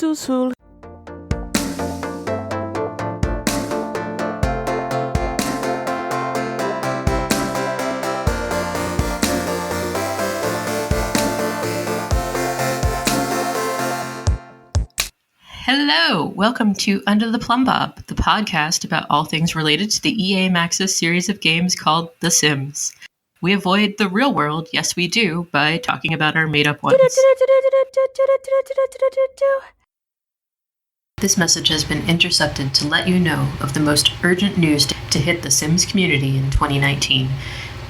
sul. Hello, welcome to Under the Plumbob, the podcast about all things related to the EA Maxis series of games called The Sims. We avoid the real world, yes we do, by talking about our made-up ones. This message has been intercepted to let you know of the most urgent news to hit the Sims community in 2019.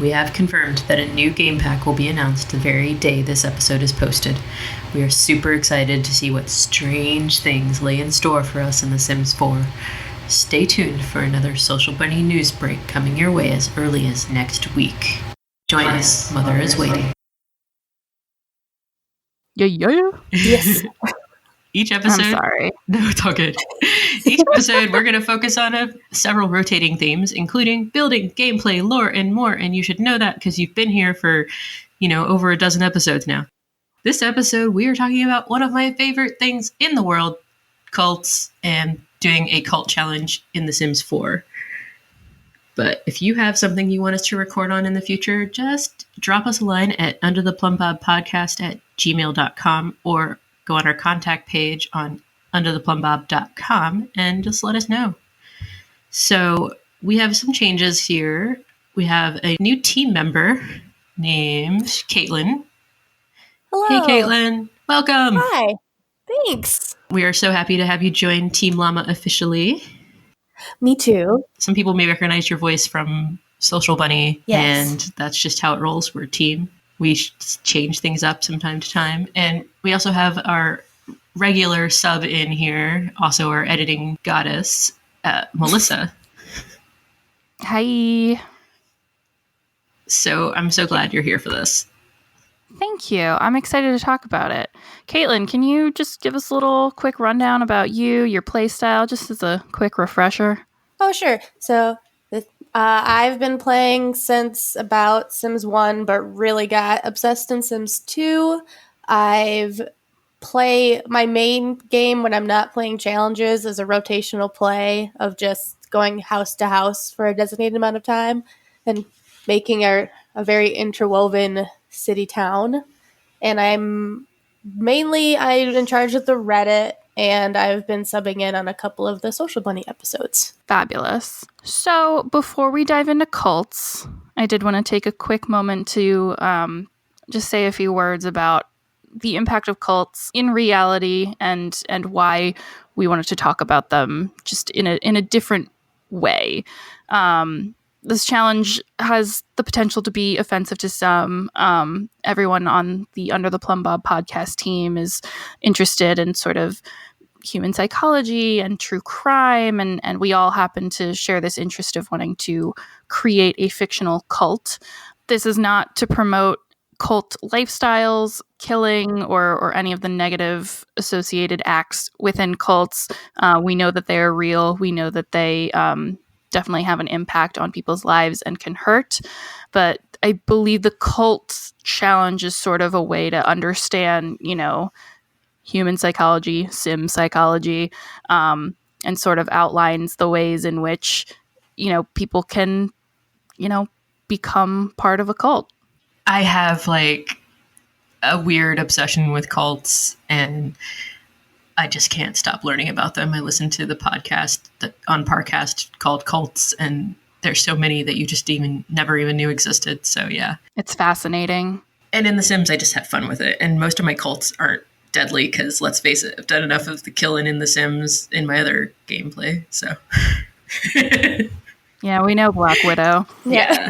We have confirmed that a new game pack will be announced the very day this episode is posted. We are super excited to see what strange things lay in store for us in The Sims 4. Stay tuned for another Social Bunny news break coming your way as early as next week. Join us, Mother is waiting. Yeah. Yes. Each episode... I'm sorry. No, it's all good. Each episode, we're going to focus on several rotating themes, including building, gameplay, lore, and more. And you should know that because you've been here for, over a dozen episodes now. This episode, we are talking about one of my favorite things in the world, cults, and doing a cult challenge in The Sims 4. But if you have something you want us to record on in the future, just drop us a line at undertheplumbob@gmail.com or go on our contact page on undertheplumbob.com and just let us know. So we have some changes here. We have a new team member named Caitlin. Hello. Hey, Caitlin. Welcome. Hi. Thanks. We are so happy to have you join Team Llama officially. Me too. Some people may recognize your voice from Social Bunny, Yes. and that's just how it rolls. We're a team. We change things up from time to time. And we also have our regular sub in here, also our editing goddess, Melissa. Hi. So I'm so glad you're here for this. Thank you. I'm excited to talk about it. Caitlin, can you just give us a little quick rundown about you, your play style, just as a quick refresher? Oh, sure. So I've been playing since about Sims 1, but really got obsessed in Sims 2. I've play my main game when I'm not playing challenges is a rotational play of just going house to house for a designated amount of time and making a very interwoven city town. And I'm in charge of the Reddit, and I've been subbing in on a couple of the Social Bunny episodes. Fabulous. So before we dive into cults, I did want to take a quick moment to just say a few words about the impact of cults in reality and why we wanted to talk about them just in a different way. This challenge has the potential to be offensive to some. Everyone on the Under the Plumbob podcast team is interested in sort of human psychology and true crime, and we all happen to share this interest of wanting to create a fictional cult. This is not to promote cult lifestyles, killing, or any of the negative associated acts within cults. We know that they are real. We know that they definitely have an impact on people's lives and can hurt. But I believe the cult challenge is sort of a way to understand, human psychology, sim psychology, and sort of outlines the ways in which, people can, become part of a cult. I have a weird obsession with cults, and I just can't stop learning about them. I listen to the podcast on Parcast called Cults, and there's so many that you just never even knew existed. So yeah, it's fascinating. And in The Sims, I just have fun with it. And most of my cults aren't deadly because, let's face it, I've done enough of the killing in The Sims in my other gameplay. So yeah, we know Black Widow. Yeah.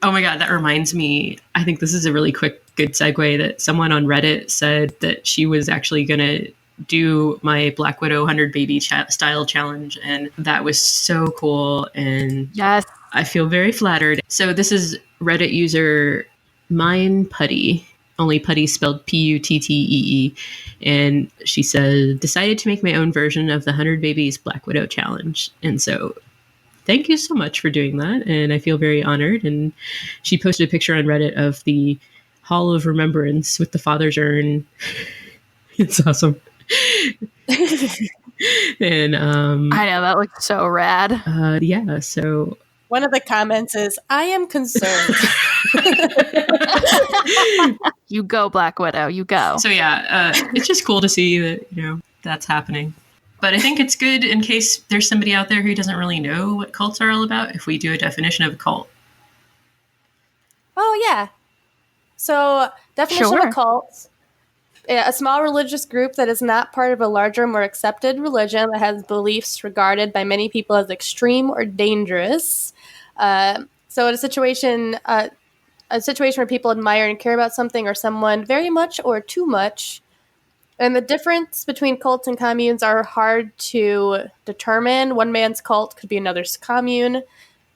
Oh my God, that reminds me. I think this is a really good segue that someone on Reddit said that she was actually going to do my Black Widow 100 baby style challenge. And that was so cool. And yes, I feel very flattered. So this is Reddit user Mine Putty, only Putty spelled Puttee. And she said, decided to make my own version of the 100 babies Black Widow challenge. And so thank you so much for doing that. And I feel very honored. And she posted a picture on Reddit of the Hall of Remembrance with the Father's Urn. It's awesome. And I know, that looks so rad. yeah, so One of the comments is, I am concerned. You go, Black Widow, you go. So yeah, it's just cool to see that, that's happening. But I think it's good in case there's somebody out there who doesn't really know what cults are all about, if we do a definition of a cult. Oh, yeah. So, definition of Sure. a cult: a small religious group that is not part of a larger, more accepted religion that has beliefs regarded by many people as extreme or dangerous. So, in a situation where people admire and care about something or someone very much or too much. And the difference between cults and communes are hard to determine. One man's cult could be another's commune.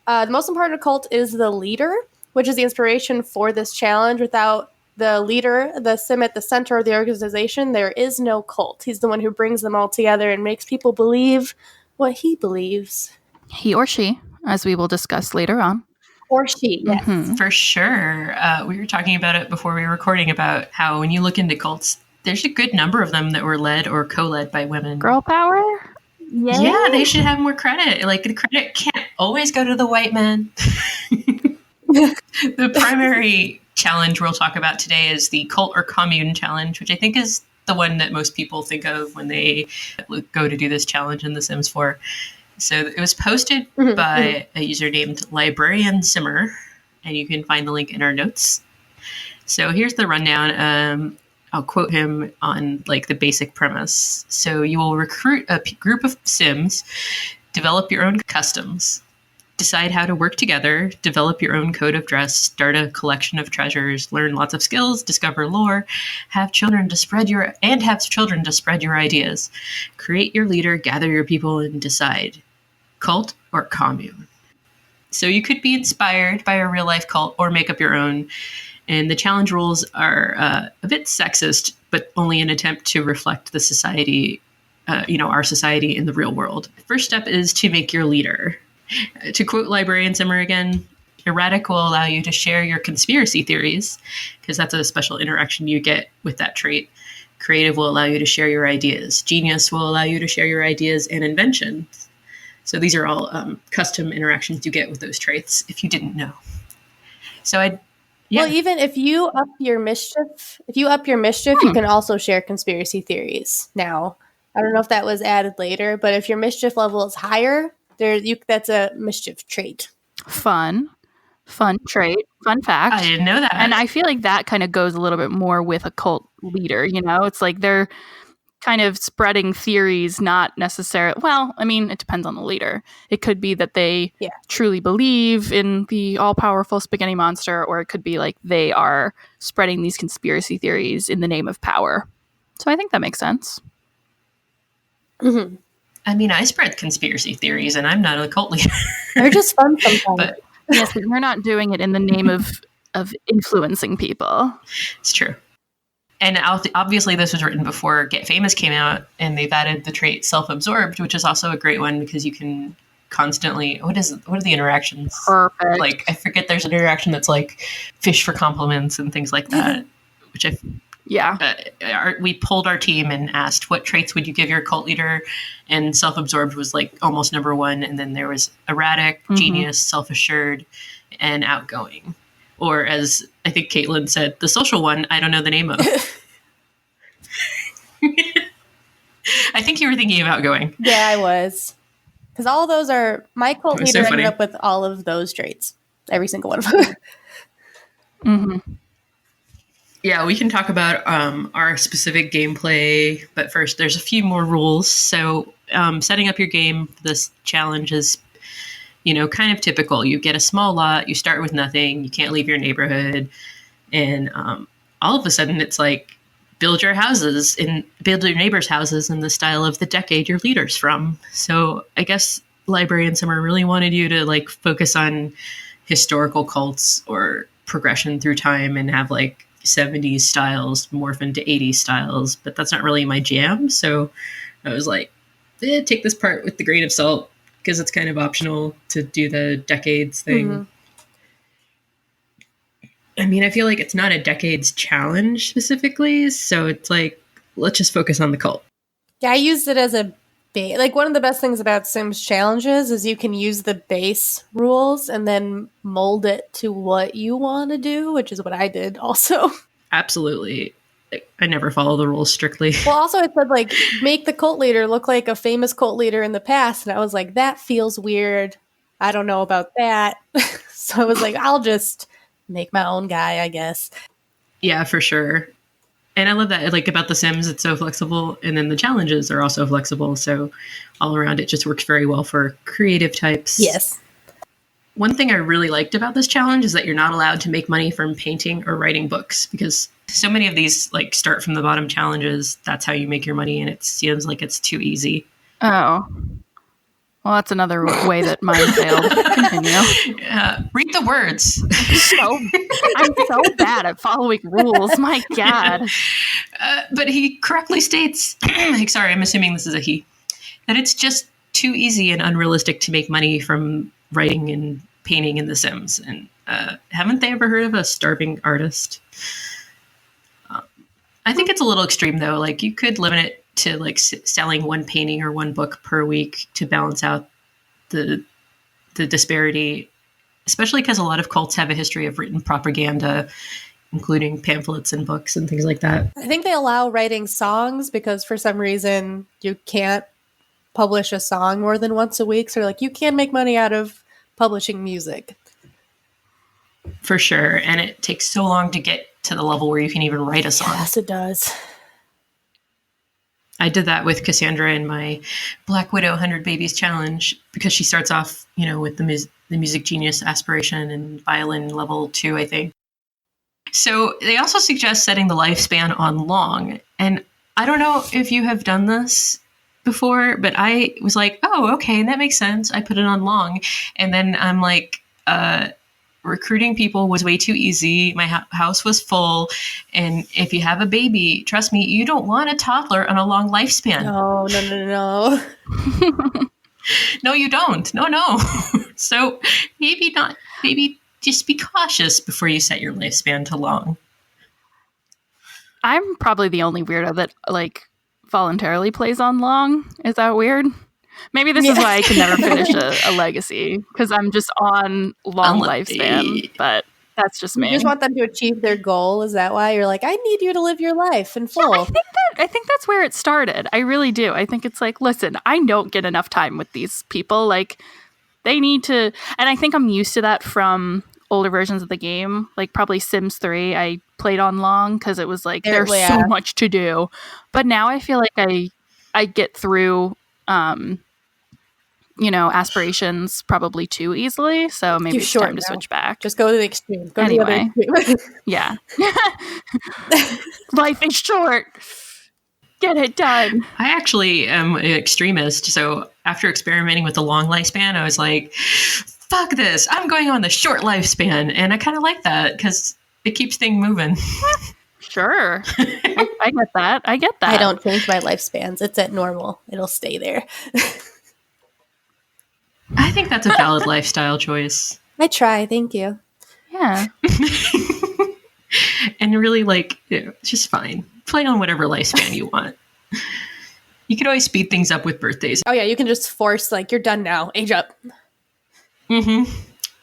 The most important cult is the leader, which is the inspiration for this challenge. Without the leader, the sim at the center of the organization, there is no cult. He's the one who brings them all together and makes people believe what he believes. He or she, as we will discuss later on. Or she, yes. Mhm. For sure. We were talking about it before we were recording about how when you look into cults, there's a good number of them that were led or co-led by women. Girl power? Yeah, they should have more credit. Like, the credit can't always go to the white men. The primary challenge we'll talk about today is the cult or commune challenge, which I think is the one that most people think of when they go to do this challenge in The Sims 4. So it was posted by a user named Librarian Simmer, and you can find the link in our notes. So here's the rundown. I'll quote him on like the basic premise. So you will recruit a group of Sims, develop your own customs, decide how to work together, develop your own code of dress, start a collection of treasures, learn lots of skills, discover lore, have children to spread your ideas, create your leader, gather your people, and decide cult or commune. So you could be inspired by a real life cult or make up your own. And the challenge rules are a bit sexist, but only an attempt to reflect the society, our society in the real world. First step is to make your leader. To quote Librarian Simmer again, erratic will allow you to share your conspiracy theories, because that's a special interaction you get with that trait. Creative will allow you to share your ideas. Genius will allow you to share your ideas and inventions. So these are all custom interactions you get with those traits, if you didn't know. So Well, even if you up your mischief, you can also share conspiracy theories now. I don't know if that was added later, but if your mischief level is higher, that's a mischief trait. Fun trait. Fun fact. I didn't know that. And I feel like that kind of goes a little bit more with a cult leader, It's like they're kind of spreading theories, not necessarily. Well, I mean, it depends on the leader. It could be that they truly believe in the all-powerful spaghetti monster, or it could be like they are spreading these conspiracy theories in the name of power. So I think that makes sense. Mm-hmm. I mean, I spread conspiracy theories, and I'm not a cult leader. They're just fun sometimes. But yes, but you're not doing it in the name of influencing people. It's true. And obviously this was written before Get Famous came out, and they've added the trait self-absorbed, which is also a great one because you can constantly, what are the interactions? Perfect. Like, I forget, there's an interaction that's like fish for compliments and things like that, which we pulled our team and asked, what traits would you give your cult leader? And self-absorbed was like almost number one. And then there was erratic, genius, self-assured, and outgoing. Or as I think Caitlin said, the social one, I don't know the name of. I think you were thinking of outgoing. Yeah, I was. Because all those are, my cult leader ended up with all of those traits. Every single one of them. Mm-hmm. Yeah, we can talk about our specific gameplay, but first there's a few more rules. So setting up your game for this challenge is kind of typical. You get a small lot, you start with nothing, you can't leave your neighborhood, and all of a sudden it's like build your neighbors' houses in the style of the decade your leader's from. So I guess Librarian Summer really wanted you to like focus on historical cults or progression through time and have like 70s styles morph into 80s styles, but that's not really my jam. So I was like, take this part with the grain of salt, because it's kind of optional to do the decades thing. Mm-hmm. I mean, I feel like it's not a decades challenge specifically, so it's like let's just focus on the cult. Yeah, I used it as a base. Like, one of the best things about Sims challenges is you can use the base rules and then mold it to what you want to do, which is what I did also. Absolutely. I never follow the rules strictly. Well, also it said, like, make the cult leader look like a famous cult leader in the past. And I was like, that feels weird. I don't know about that. So I was like, I'll just make my own guy, I guess. Yeah, for sure. And I love that, like, about The Sims, it's so flexible. And then the challenges are also flexible. So all around, it just works very well for creative types. Yes. One thing I really liked about this challenge is that you're not allowed to make money from painting or writing books, because so many of these, like, start from the bottom challenges. That's how you make your money, and it seems like it's too easy. Oh. Well, that's another way that mine failed. Continue. Read the words. I'm so bad at following rules. My God. But he correctly states, sorry, I'm assuming this is a he, that it's just too easy and unrealistic to make money from writing and painting in The Sims. And haven't they ever heard of a starving artist? I think it's a little extreme, though. Like, you could limit it to, like, selling one painting or one book per week to balance out the disparity, especially because a lot of cults have a history of written propaganda, including pamphlets and books and things like that. I think they allow writing songs because for some reason you can't publish a song more than once a week. So, like, you can make money out of publishing music. For sure. And it takes so long to get to the level where you can even write a song. Yes, it does. I did that with Cassandra in my Black Widow 100 Babies challenge, because she starts off, with the music genius aspiration and violin level 2, I think. So they also suggest setting the lifespan on long. And I don't know if you have done this before, but I was like, oh, okay, that makes sense. I put it on long. And then I'm like, recruiting people was way too easy. My house was full. And if you have a baby, trust me, you don't want a toddler on a long lifespan. No. No, you don't. No. So maybe just be cautious before you set your lifespan to long. I'm probably the only weirdo that, like, voluntarily plays on long. Is that weird? Maybe this is why I can never finish a legacy, because I'm just on long lifespan, but that's just me. You just want them to achieve their goal? Is that why you're like, I need you to live your life in full? Yeah, I think that's where it started. I really do. I think it's like, listen, I don't get enough time with these people. Like, they need to, and I think I'm used to that from older versions of the game, like probably Sims 3. I played on long because it was like, there's so much to do. But now I feel like I get through aspirations probably too easily. So maybe it's time to switch back. Just go to the extreme. Go anyway, to the other extreme. Yeah. Life is short. Get it done. I actually am an extremist. So after experimenting with the long lifespan, I was like, fuck this. I'm going on the short lifespan. And I kind of like that because it keeps things moving. Sure. I get that. I don't change my lifespans. It's at normal. It'll stay there. I think that's a valid lifestyle choice. I try. Thank you. Yeah. And really, it's just fine. Play on whatever lifespan you want. You could always speed things up with birthdays. Oh, yeah. You can just force, you're done now. Age up. Mm-hmm.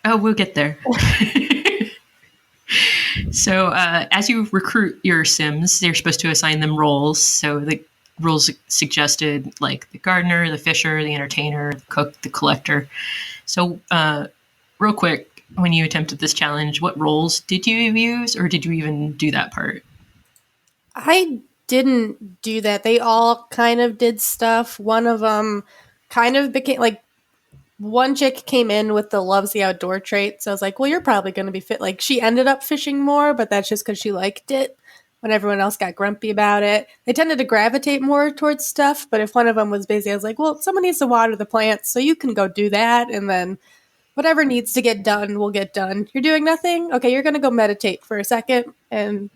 Oh, we'll get there. So as you recruit your Sims, you're supposed to assign them roles. So the rules suggested the gardener, the fisher, the entertainer, the cook, the collector. So real quick, when you attempted this challenge, what roles did you use, or did you even do that part? I didn't do that. They all kind of did stuff. One of them kind of became one chick came in with the loves the outdoor trait. So I was like, well, you're probably going to be fit. She ended up fishing more, but that's just because she liked it. When everyone else got grumpy about it, they tended to gravitate more towards stuff. But if one of them was busy, I was like, well, someone needs to water the plants, so you can go do that. And then whatever needs to get done will get done. You're doing nothing? Okay, you're going to go meditate for a second, and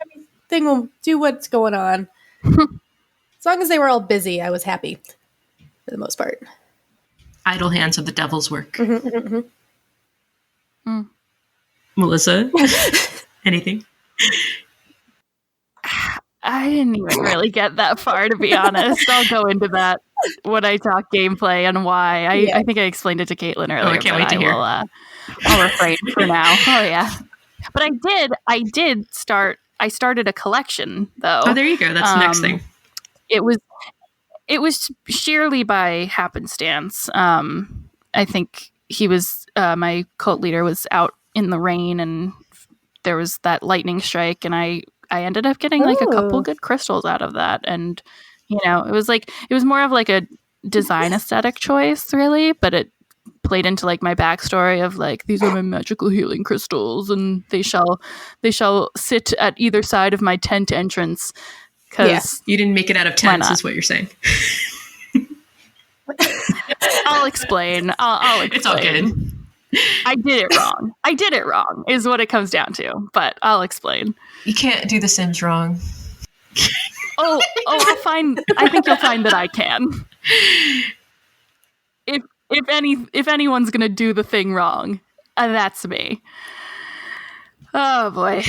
everything will do what's going on. As long as they were all busy, I was happy for the most part. Idle hands are the devil's work. Mm-hmm. Melissa, anything? I didn't even really get that far, to be honest. I'll go into that when I talk gameplay and why. I think I explained it to Caitlin earlier. I can't wait to hear. I'll refrain for now. Oh yeah, but I started a collection though. Oh, there you go. That's the next thing. It was sheerly by happenstance. I think he was my cult leader was out in the rain and there was that lightning strike, and I ended up getting like a couple good crystals out of that. And it was more of like a design aesthetic choice, really, but it played into like my backstory of like, these are my magical healing crystals and they shall sit at either side of my tent entrance. Because you didn't make it out of tents, is what you're saying. I'll explain. I'll explain. It's all good. I did it wrong is what it comes down to, but I'll explain. You can't do The Sims wrong. I think you'll find that I can. If anyone's gonna do the thing wrong, that's me. Oh boy.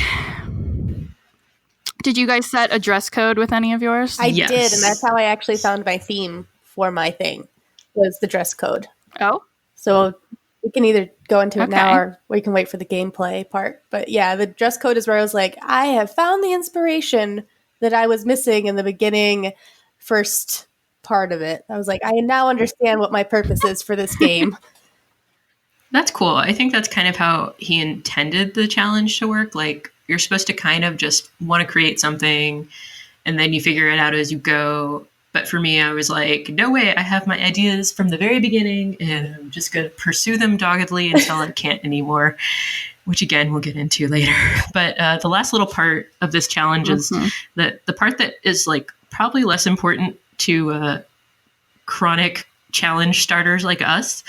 Did you guys set a dress code with any of yours? I did, and that's how I actually found my theme for my thing, was the dress code. Oh? So we can either go into it now or we can wait for the gameplay part. But yeah, the dress code is where I was like, I have found the inspiration that I was missing in the beginning first part of it. I was like, I now understand what my purpose is for this game. That's cool. I think that's kind of how he intended the challenge to work. Like, you're supposed to kind of just want to create something and then you figure it out as you go. But for me, I was like, no way, I have my ideas from the very beginning and I'm just going to pursue them doggedly until I can't anymore, which again, we'll get into later. But the last little part of this challenge is the part that is like probably less important to chronic challenge starters like us,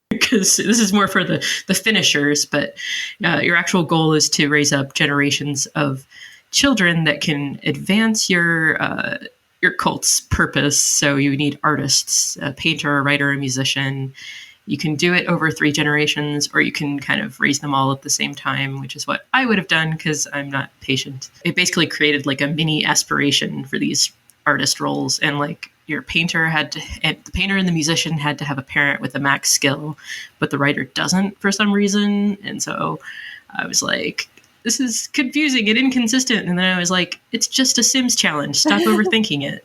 because this is more for the finishers, but your actual goal is to raise up generations of children that can advance your cult's purpose. So you need artists, a painter, a writer, a musician. You can do it over 3 generations, or you can kind of raise them all at the same time, which is what I would have done because I'm not patient. It basically created like a mini aspiration for these artist roles, and like your painter and the painter and the musician had to have a parent with a max skill, but the writer doesn't for some reason. And so I was like, this is confusing and inconsistent. And then I was like, it's just a Sims challenge. Stop overthinking it.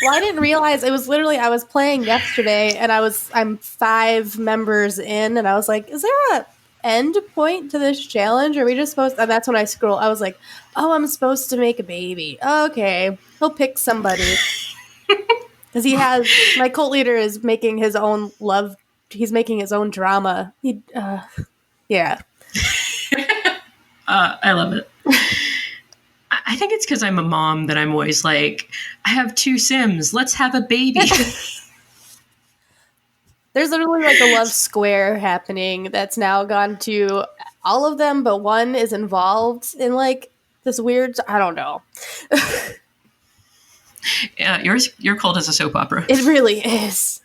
Well, I didn't realize it was literally, I was playing yesterday and I'm 5 members in and I was like, is there a end point to this challenge? Are we just supposed to, and that's when I scroll. I was like, oh, I'm supposed to make a baby. Okay. He'll pick somebody. Because my cult leader is making his own love. He's making his own drama. Yeah. I love it. I think it's because I'm a mom that I'm always like, I have 2 Sims. Let's have a baby. There's literally like a love square happening that's now gone to all of them, but one is involved in like this weird, I don't know. Yeah, your cult is a soap opera. It really is.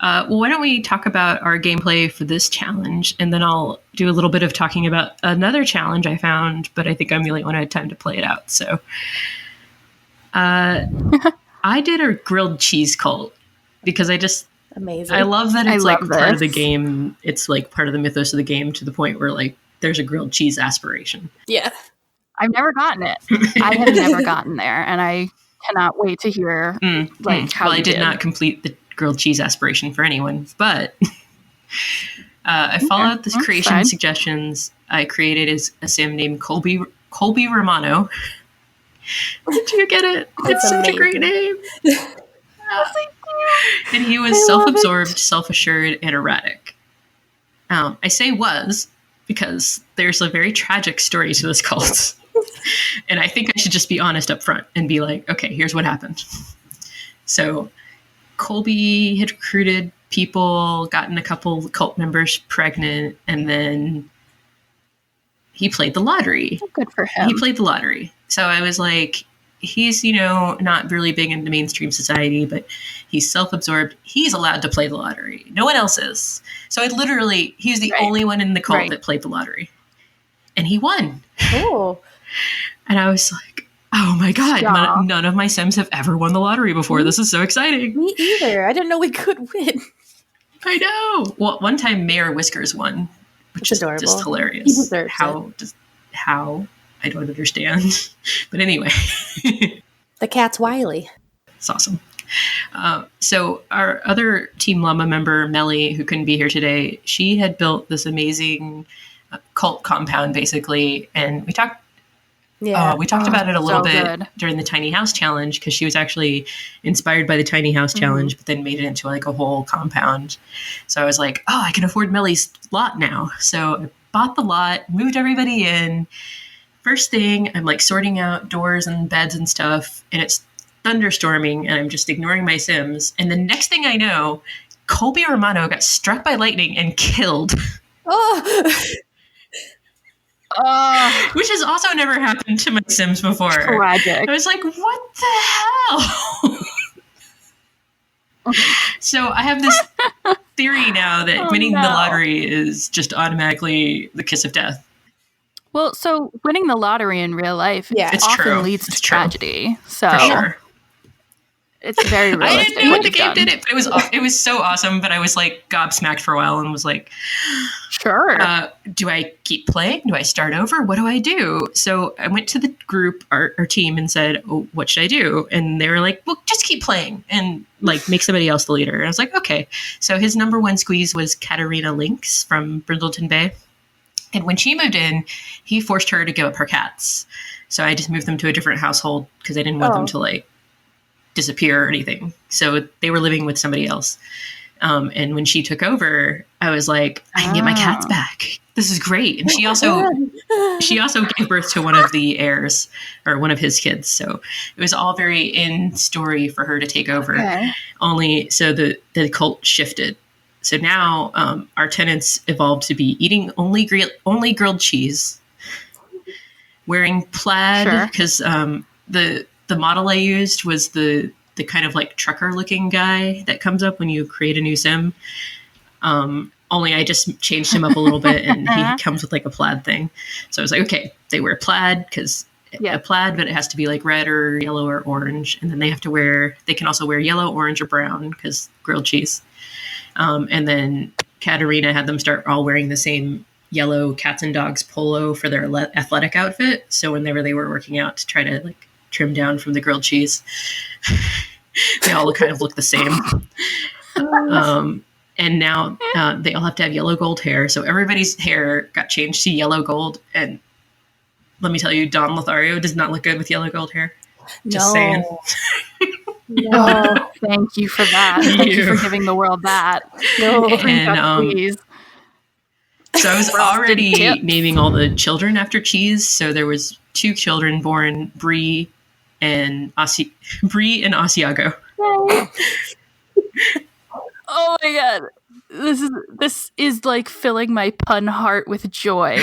Well, why don't we talk about our gameplay for this challenge, and then I'll do a little bit of talking about another challenge I found, but I think I'm the only one who had time to play it out. So I did a grilled cheese cult because amazing. I love that it's like part of the game. It's like part of the mythos of the game to the point where like there's a grilled cheese aspiration. Yeah. I've never gotten it. I have never gotten there, and I cannot wait to hear how I did not complete the grilled cheese aspiration for anyone, but I followed the creation suggestions. I created a sim named Colby Romano. Did you get it? It's such a great name. And he was self-absorbed, self-assured, and erratic. I say was because there's a very tragic story to this cult. And I think I should just be honest up front and be like, okay, here's what happened. So Colby had recruited people, gotten a couple cult members pregnant, and then he played the lottery. Oh, good for him. He played the lottery. So I was like, he's, not really big into mainstream society, but he's self-absorbed. He's allowed to play the lottery. No one else is. So he's the only one in the cult that played the lottery. And he won. Oh. And I was like, oh my God, Stop. none of my Sims have ever won the lottery before. This is so exciting. Me either. I didn't know we could win. I know. Well, one time Mayor Whiskers won, which is adorable. just He hilarious. deserves How? I don't understand. But anyway. The cat's wily. It's awesome. So our other Team Llama member, Melly, who couldn't be here today, she had built this amazing cult compound, basically. And we talked about it a little bit during the Tiny House Challenge, because she was actually inspired by the Tiny House Challenge, but then made it into like a whole compound. So I was like, oh, I can afford Melly's lot now. So I bought the lot, moved everybody in. First thing, I'm like sorting out doors and beds and stuff, and it's thunderstorming, and I'm just ignoring my Sims. And the next thing I know, Colby Romano got struck by lightning and killed. Oh, Which has also never happened to my Sims before. Tragic. I was like, what the hell? So I have this theory now that winning the lottery is just automatically the kiss of death. Well, so winning the lottery in real life It's often true. leads It's to true. tragedy. So For sure. it's very realistic. I didn't know what the you've game done. did it, but it was so awesome. But I was like gobsmacked for a while and was like, Sure. do I keep playing? Do I start over? What do I do? So I went to the group, our team, and said, oh, what should I do? And they were like, well, just keep playing and like make somebody else the leader. And I was like, okay. So his number one squeeze was Katarina Lynx from Brindleton Bay. And when she moved in, he forced her to give up her cats. So I just moved them to a different household because I didn't want them to like disappear or anything. So they were living with somebody else. And when she took over, I was like, I can get my cats back. This is great. And she also gave birth to one of the heirs, or one of his kids. So it was all very in story for her to take over. Okay. Only so the cult shifted. So now our tenants evolved to be eating only grilled cheese, wearing plaid, because the model I used was the kind of like trucker looking guy that comes up when you create a new sim. Only I just changed him up a little bit, and he comes with like a plaid thing. So I was like, okay, they wear plaid because a plaid, but it has to be like red or yellow or orange. And then they can also wear yellow, orange, or brown because grilled cheese. And then Katarina had them start all wearing the same yellow cats and dogs polo for their athletic outfit. So whenever they were working out to try to like trim down from the grilled cheese, they all kind of look the same. And now they all have to have yellow gold hair. So everybody's hair got changed to yellow gold. And let me tell you, Don Lothario does not look good with yellow gold hair. Just saying. No, thank you for that. Thank you for giving the world that. No, and please. So I was already naming all the children after cheese. So there was 2 children born, Bree and Asiago. Oh my god, this is like filling my pun heart with joy.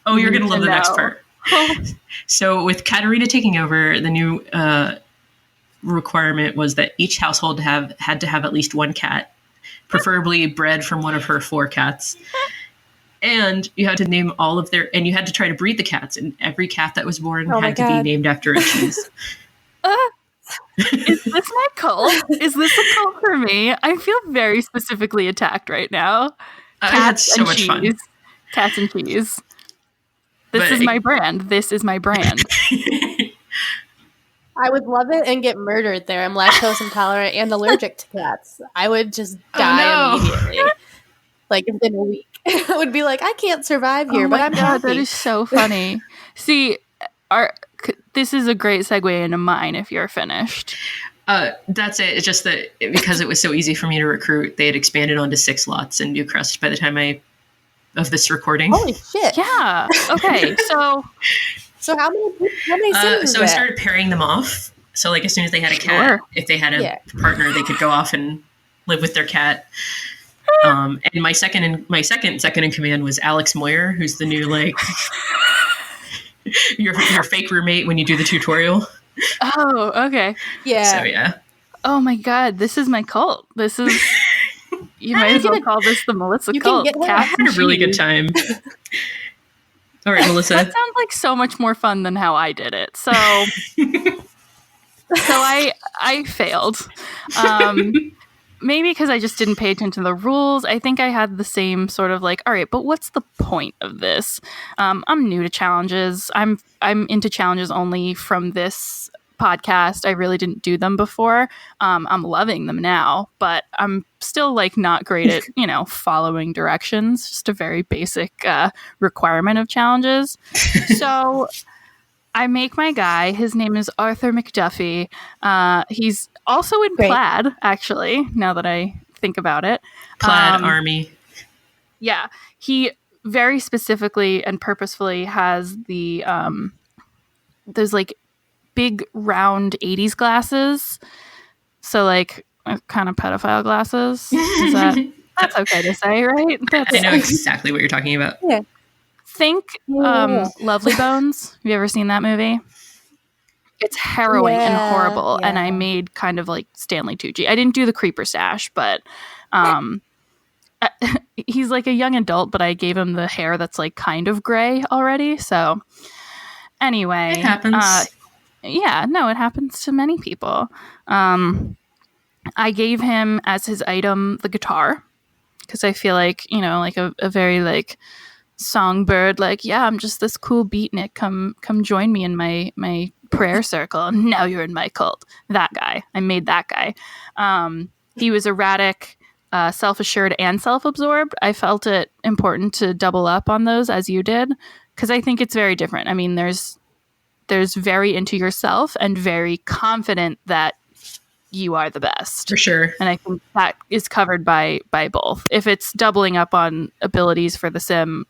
Oh, you're gonna love the next part. So with Katarina taking over, the new requirement was that each household had to have at least one cat, preferably bred from one of her 4 cats. And you had to name all of and you had to try to breed the cats, and every cat that was born had to be named after a cheese. Is this my cult? Is this a cult for me? I feel very specifically attacked right now. I had so much fun. Cats and cheese. This is my brand. This is my brand. I would love it and get murdered there. I'm lactose intolerant and allergic to cats. I would just die immediately. Like within a week. I would be like, I can't survive here, but I'm happy. That is so funny. See, this is a great segue into mine if you're finished. That's it. It's just that because it was so easy for me to recruit, they had expanded onto 6 lots in Newcrest by the time of this recording. Holy shit. Yeah. Okay. So how many Sims So I started pairing them off. So like as soon as they had a cat, if they had a partner, they could go off and live with their cat. And my second in command was Alex Moyer, who's the new like your fake roommate when you do the tutorial. Oh, okay. Yeah. So yeah. Oh my god, this is my cult. This is you might as well call this the Melissa cult. I had a really good time. All right, Melissa. That sounds like so much more fun than how I did it. So I failed. Maybe because I just didn't pay attention to the rules. I think I had the same sort of like, all right, but what's the point of this? I'm new to challenges. I'm into challenges only from this podcast. I really didn't do them before. I'm loving them now, but I'm still like not great at, following directions. Just a very basic requirement of challenges. So I make my guy. His name is Arthur McDuffie. He's also in plaid, actually, now that I think about it. Plaid army. Yeah. He very specifically and purposefully has the those like big round 80s glasses. So like kind of pedophile glasses. That's okay to say, right? I know exactly what you're talking about. Yeah. Think Lovely Bones. Have you ever seen that movie? It's harrowing and horrible. Yeah. And I made kind of like Stanley Tucci. I didn't do the creeper stash, but he's like a young adult, but I gave him the hair that's like kind of gray already. So anyway. It happens. It happens to many people. I gave him as his item the guitar because I feel like, like a very like songbird, like, yeah, I'm just this cool beatnik. Come join me in my prayer circle. And now you're in my cult. That guy. I made that guy. He was erratic, self-assured, and self-absorbed. I felt it important to double up on those as you did because I think it's very different. I mean, there's very into yourself and very confident that you are the best. For sure. And I think that is covered by both. If it's doubling up on abilities for the sim,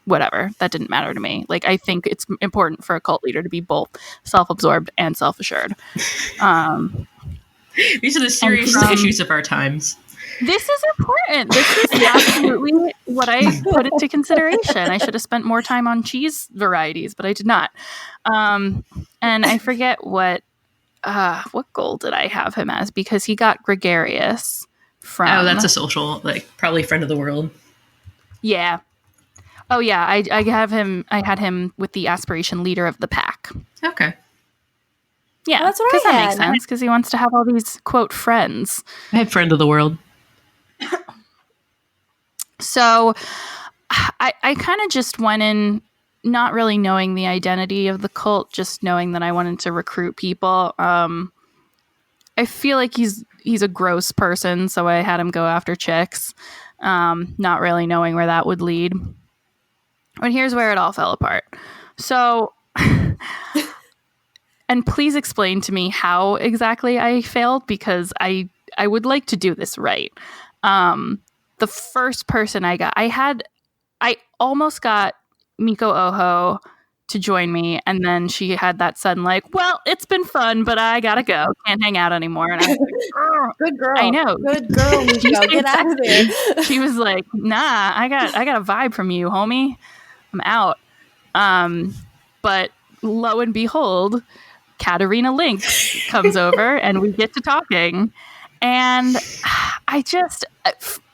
whatever, that didn't matter to me. Like, I think it's important for a cult leader to be both self-absorbed and self-assured. These are the serious issues of our times. This is important. This is absolutely what I put into consideration. I should have spent more time on cheese varieties, but I did not. And I forget what goal did I have him as, because he got gregarious from... Oh, that's a social, like, probably friend of the world. Yeah. Oh, yeah. I had him with the aspiration leader of the pack. Okay. Yeah, well, that's what because that makes sense, because he wants to have all these, quote, friends. I had friend of the world. So I kind of just went in not really knowing the identity of the cult, just knowing that I wanted to recruit people. I feel like he's a gross person, so I had him go after chicks, not really knowing where that would lead. But here's where it all fell apart. So, and please explain to me how exactly I failed, because I would like to do this right. The first person I almost got Miko Oho to join me, and then she had that sudden like, well, it's been fun, but I gotta go, can't hang out anymore. And I was like, good girl, I know, good girl, Miko, get out of there. She was like, nah, I got a vibe from you, homie, I'm out. But lo and behold, Katarina Link comes over and we get to talking, and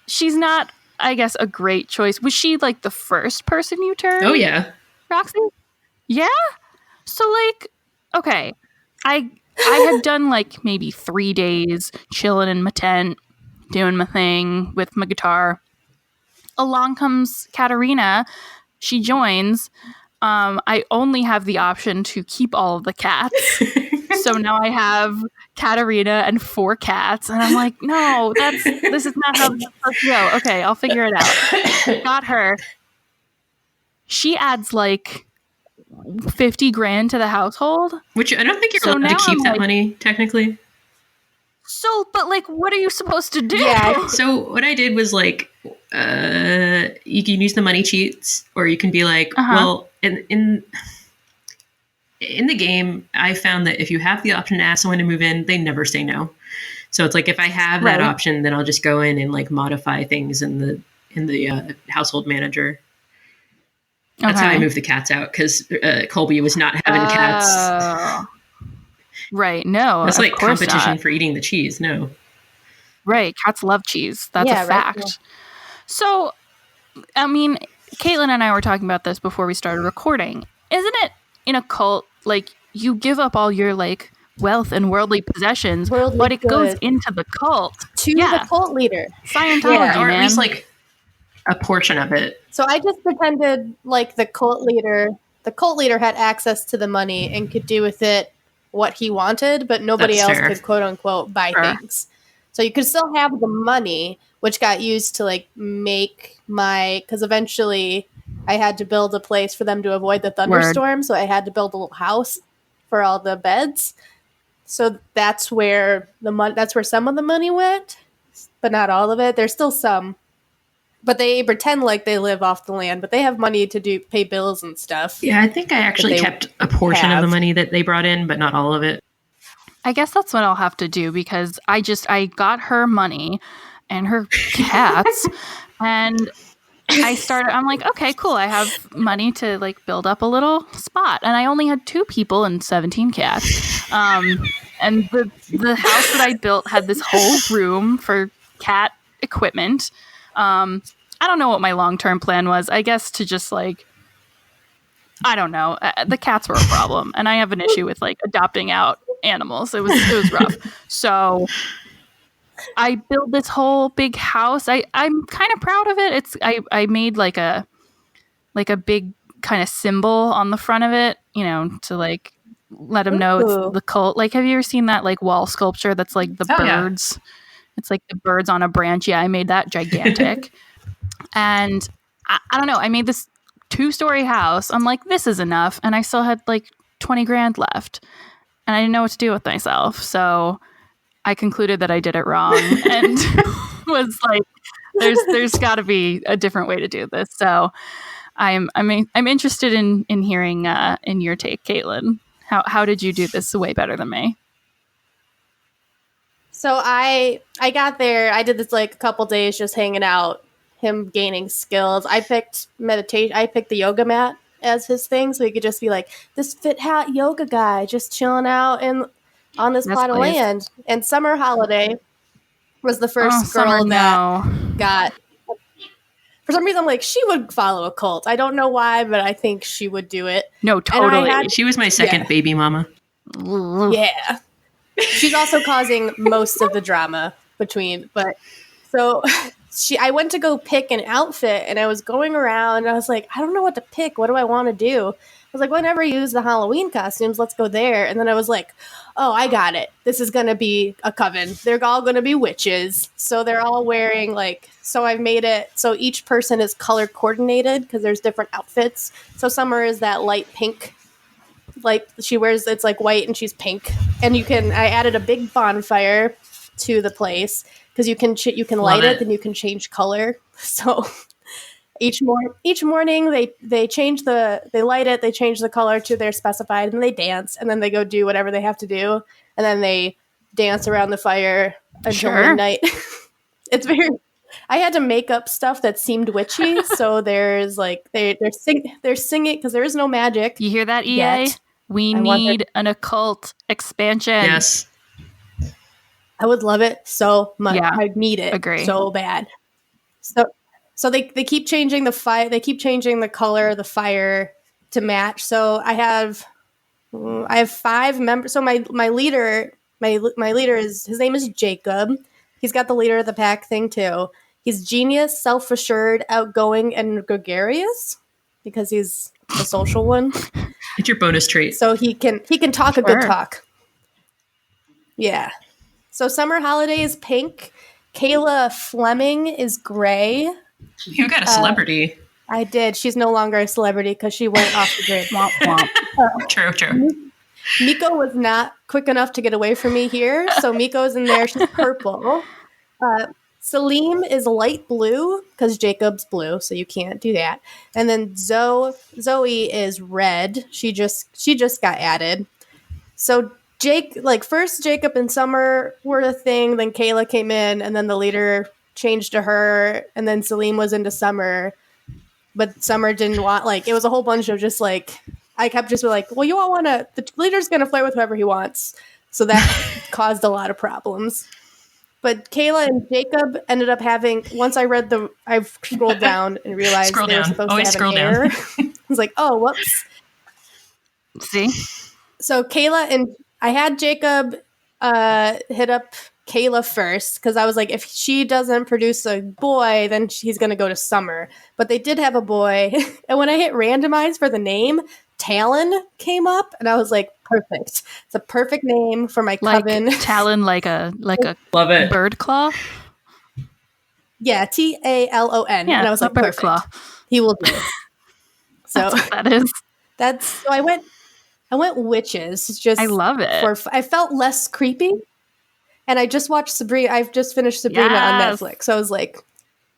she's not, I guess, a great choice. Was she like the first person you turned? Oh yeah, Roxy. Yeah. So like, okay, I had done like maybe 3 days chilling in my tent, doing my thing with my guitar. Along comes Katarina. She joins. I only have the option to keep all of the cats. So now I have Katarina and 4 cats. And I'm like, no, this is not how this is supposed to go. Okay, I'll figure it out. Got her. She adds like 50 grand to the household. Which I don't think you're allowed to keep that money, technically. So, but like, what are you supposed to do? Yeah. So what I did was like, you can use the money cheats, or you can be like, well, in the game, I found that if you have the option to ask someone to move in, they never say no. So it's like, if I have that option, then I'll just go in and like modify things in the household manager. That's how I moved the cats out, because Colby was not having cats. Right. No, that's like competition for eating the cheese. No. Right. Cats love cheese. That's a fact. Right, yeah. So, I mean, Caitlin and I were talking about this before we started recording. Isn't it in a cult, like, you give up all your, like, wealth and worldly possessions, but it goes into the cult. To the cult leader. Scientology, or man. at least, like, a portion of it. So I just pretended like the cult leader had access to the money and could do with it what he wanted, but nobody else could, quote unquote, buy things. So you could still have the money, which got used to, like, make because eventually I had to build a place for them to avoid the thunderstorm. So I had to build a little house for all the beds. So that's where some of the money went, but not all of it. There's still some. But they pretend like they live off the land, but they have money to pay bills and stuff. Yeah, I think I actually kept a portion of the money that they brought in, but not all of it. I guess that's what I'll have to do, because I got her money and her cats, and I'm like, okay, cool. I have money to, like, build up a little spot, and I only had 2 people and 17 cats. And the house that I built had this whole room for cat equipment. I don't know what my long-term plan was. I guess to just, like, I don't know. The cats were a problem, and I have an issue with, like, adopting out animals. It was rough. So I built this whole big house. I'm kind of proud of it. I made like a big kind of symbol on the front of it, you know, to, like, let them know it's the cult. Like, have you ever seen that, like, wall sculpture that's, like, the birds? Yeah. It's like the birds on a branch. Yeah, I made that gigantic. And I don't know. I made this 2-story house. I'm like, this is enough. And I still had, like, 20 grand left. And I didn't know what to do with myself. So I concluded that I did it wrong and was like, there's got to be a different way to do this. So I'm interested in hearing in your take, Caitlin. How did you do this way better than me? So I got there. I did this, like, a couple days just hanging out, him gaining skills. I picked meditation. I picked the yoga mat as his thing, so he could just be like this fit hat yoga guy, just chilling out on this plot of land. And Summer Holiday was the first girl that got. For some reason, I'm like, she would follow a cult. I don't know why, but I think she would do it. No, totally. She was my second baby mama. Yeah. She's also causing most of the drama but so I went to go pick an outfit, and I was going around, and I was like, I don't know what to pick. What do I want to do? I was like, whenever you use the Halloween costumes, let's go there. And then I was like, oh, I got it. This is going to be a coven. They're all going to be witches. So they're all wearing, like, so I've made it so each person is color coordinated because there's different outfits. So Summer is that light pink. Like, she wears, it's like white and she's pink. And I added a big bonfire to the place because you can light it, then you can change color. So each morning they light it, they change the color to their specified, and they dance, and then they go do whatever they have to do, and then they dance around the fire until midnight. It's very. I had to make up stuff that seemed witchy, so there's like they're singing because there is no magic. You hear that, EA? Yet. We need an occult expansion. Yes. I would love it so much. Yeah, I need it so bad. So they keep changing the fire. They keep changing the color of the fire to match. So I have 5 members. So my leader is, his name is Jacob. He's got the leader of the pack thing too. He's genius, self-assured, outgoing, and gregarious because he's the social one. It's your bonus trait. So he can talk a good talk. Yeah. So Summer Holiday is pink. Kayla Fleming is gray. You got a celebrity. I did. She's no longer a celebrity because she went off the grid. Womp womp. True. Miko was not quick enough to get away from me here. So Miko's in there. She's purple. Salim is light blue because Jacob's blue, so you can't do that. And then Zoe is red. She just got added. So first Jacob and Summer were a thing, then Kayla came in, and then the leader changed to her, and then Salim was into Summer. But Summer didn't want, like, it was a whole bunch of just like, I kept just like, well, you all want to, the leader's going to flirt with whoever he wants. So that caused a lot of problems. But Kayla and Jacob ended up having, once I scrolled down and realized Scroll they were down. supposed Always to have scroll an down. heir. I was like, oh, whoops. See? So Kayla and I had Jacob hit up Kayla first because I was like, if she doesn't produce a boy, then he's going to go to Summer. But they did have a boy. And when I hit randomize for the name, Talon came up, and I was like, perfect. It's a perfect name for my Like coven. Talon, like a Love it. bird claw. Yeah, Talon. Yeah, and I was a like, bird perfect. claw. He will do it. So That's what that is. so I went witches. Just I love it. I felt less creepy. And I just watched Sabrina. I've just finished Sabrina on Yes. Netflix. So I was like,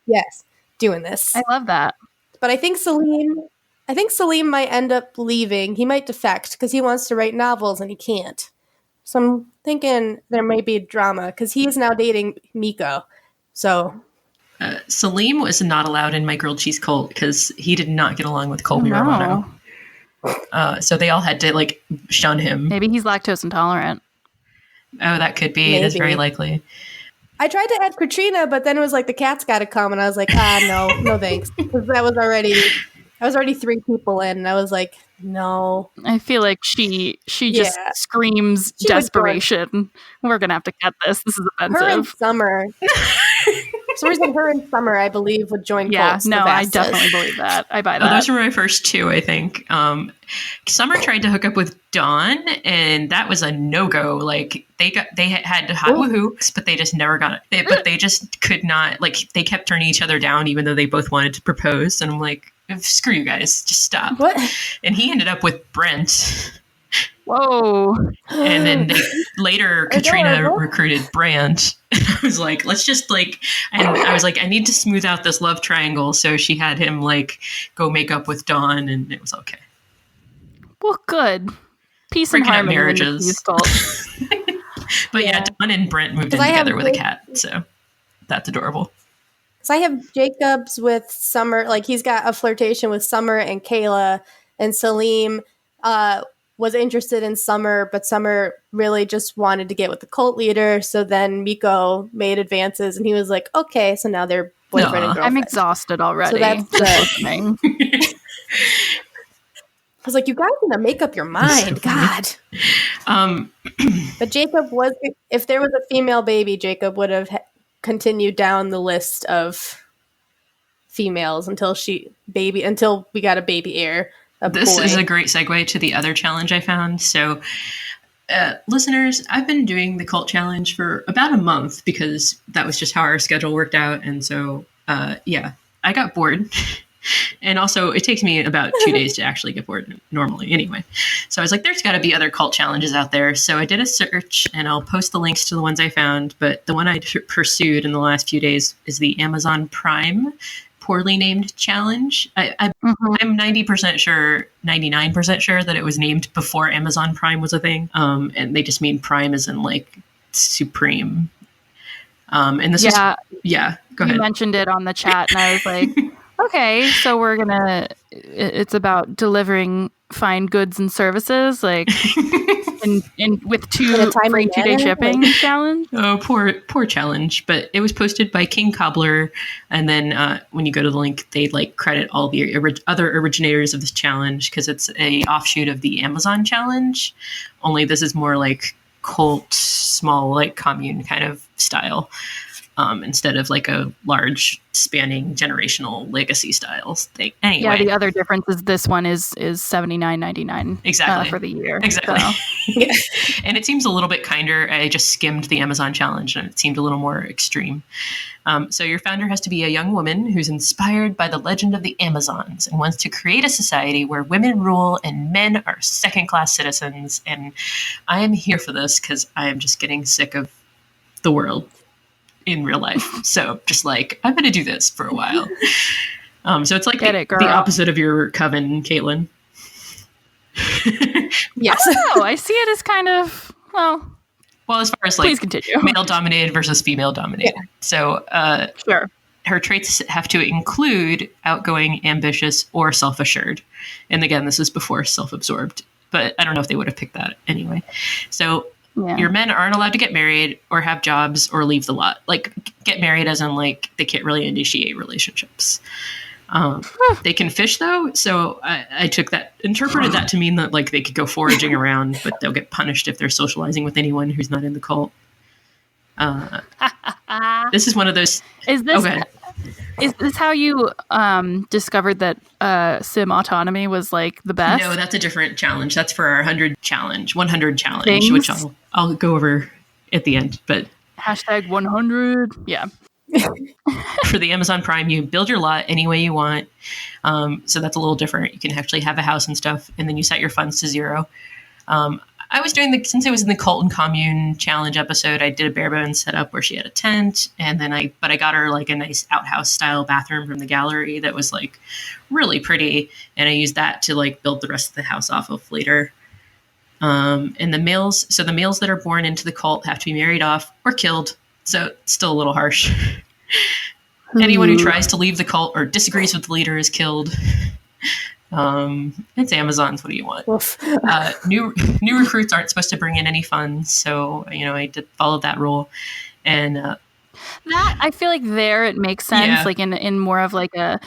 yes, doing this. I love that. But I think Salim might end up leaving. He might defect because he wants to write novels and he can't. So I'm thinking there may be drama because he is now dating Miko. So Salim was not allowed in my grilled cheese cult because he did not get along with Colby Oh, no. Romano. So they all had to like shun him. Maybe he's lactose intolerant. Oh, that could be. That's very likely. I tried to add Katrina, but then it was like the cat's got to come, and I was like, no thanks. Because I was already 3 people in, and I was like, no. I feel like she just screams She would desperation. We're gonna have to cut this. This is Her and offensive. Summer. For some reason, her and Summer, I believe, would join Yeah, cults. no, the I fastest. definitely believe that. I buy Oh, that. those were my first 2, I think. Summer tried to hook up with Dawn, and that was a no-go. Like they had hot woohooks, but they just never got it. But they just could not. Like they kept turning each other down, even though they both wanted to propose. And I'm like, screw you guys, just stop. What? And he ended up with Brent. Whoa. And then later, Katrina Adorable. recruited Brand. I was like, let's just like, and I was like, I need to smooth out this love triangle. So she had him like go make up with Dawn, and it was okay. Well, good. Peace Breaking and up harmony marriages. in the youth cult. But yeah, Dawn and Brent moved in 'Cause I have together with a big- cat. So that's adorable. Because I have Jacobs with Summer. Like, he's got a flirtation with Summer and Kayla, and Salim was interested in Summer, but Summer really just wanted to get with the cult leader. So then Miko made advances, and he was like, okay, so now they're boyfriend and Aw. girlfriend. I'm exhausted already. So that's just the- listening. I was like, you guys need to make up your mind. God. But Jacob was, if there was a female baby, Jacob would have continued down the list of females until we got a baby heir. This boy. is a great segue to the other challenge I found. So, listeners, I've been doing the cult challenge for about a month because that was just how our schedule worked out. And so, I got bored. And also, it takes me about 2 days to actually get bored normally anyway. So I was like, there's got to be other cult challenges out there. So I did a search, and I'll post the links to the ones I found. But the one I pursued in the last few days is the Amazon Prime poorly named challenge. I'm 90% sure, 99% sure that it was named before Amazon Prime was a thing. And they just mean Prime as in like supreme. And this is, go You ahead. mentioned it on the chat, and I was like, okay, so it's about delivering fine goods and services, like, and with In a timely free 2-day manner, shipping like- challenge. Oh, poor challenge. But it was posted by King Cobbler, and then when you go to the link, they like credit all the other originators of this challenge because it's a offshoot of the Amazon challenge. Only this is more like cult, small, like commune kind of style. Instead of like a large spanning generational legacy styles thing. Anyway. Yeah, the other difference is this one is $79.99 Exactly. for the year. Exactly. So. And it seems a little bit kinder. I just skimmed the Amazon challenge and it seemed a little more extreme. So your founder has to be a young woman who's inspired by the legend of the Amazons and wants to create a society where women rule and men are second-class citizens. And I am here for this because I am just getting sick of the world in real life. So just like, I'm going to do this for a while. So it's like the opposite of your coven, Caitlin. Yes. Oh, I see it as kind of, well, as far as like please continue. male dominated versus female dominated. Yeah. So sure. Her traits have to include outgoing, ambitious, or self-assured. And again, this is before self-absorbed, but I don't know if they would have picked that anyway. So Yeah. Your men aren't allowed to get married or have jobs or leave the lot. Like, get married as in, like, they can't really initiate relationships. They can fish, though, so I interpreted that to mean that, like, they could go foraging around, but they'll get punished if they're socializing with anyone who's not in the cult. This is one of those... Is this how you discovered that sim autonomy was, like, the best? No, that's a different challenge. That's for our 100 challenge, Things? which I'll go over at the end. But Hashtag 100. Yeah. for the Amazon Prime, you build your lot any way you want. So that's a little different. You can actually have a house and stuff, and then you set your funds to 0. I was doing since I was in the Cult and Commune challenge episode, I did a bare bones setup where she had a tent, and then I got her like a nice outhouse style bathroom from the gallery that was like really pretty, and I used that to like build the rest of the house off of later. And the males that are born into the cult have to be married off or killed. So it's still a little harsh. Anyone who tries to leave the cult or disagrees with the leader is killed. It's Amazon's. What do you want? New recruits aren't supposed to bring in any funds, so I did follow that rule. And that I feel like there it makes sense, like in more of like a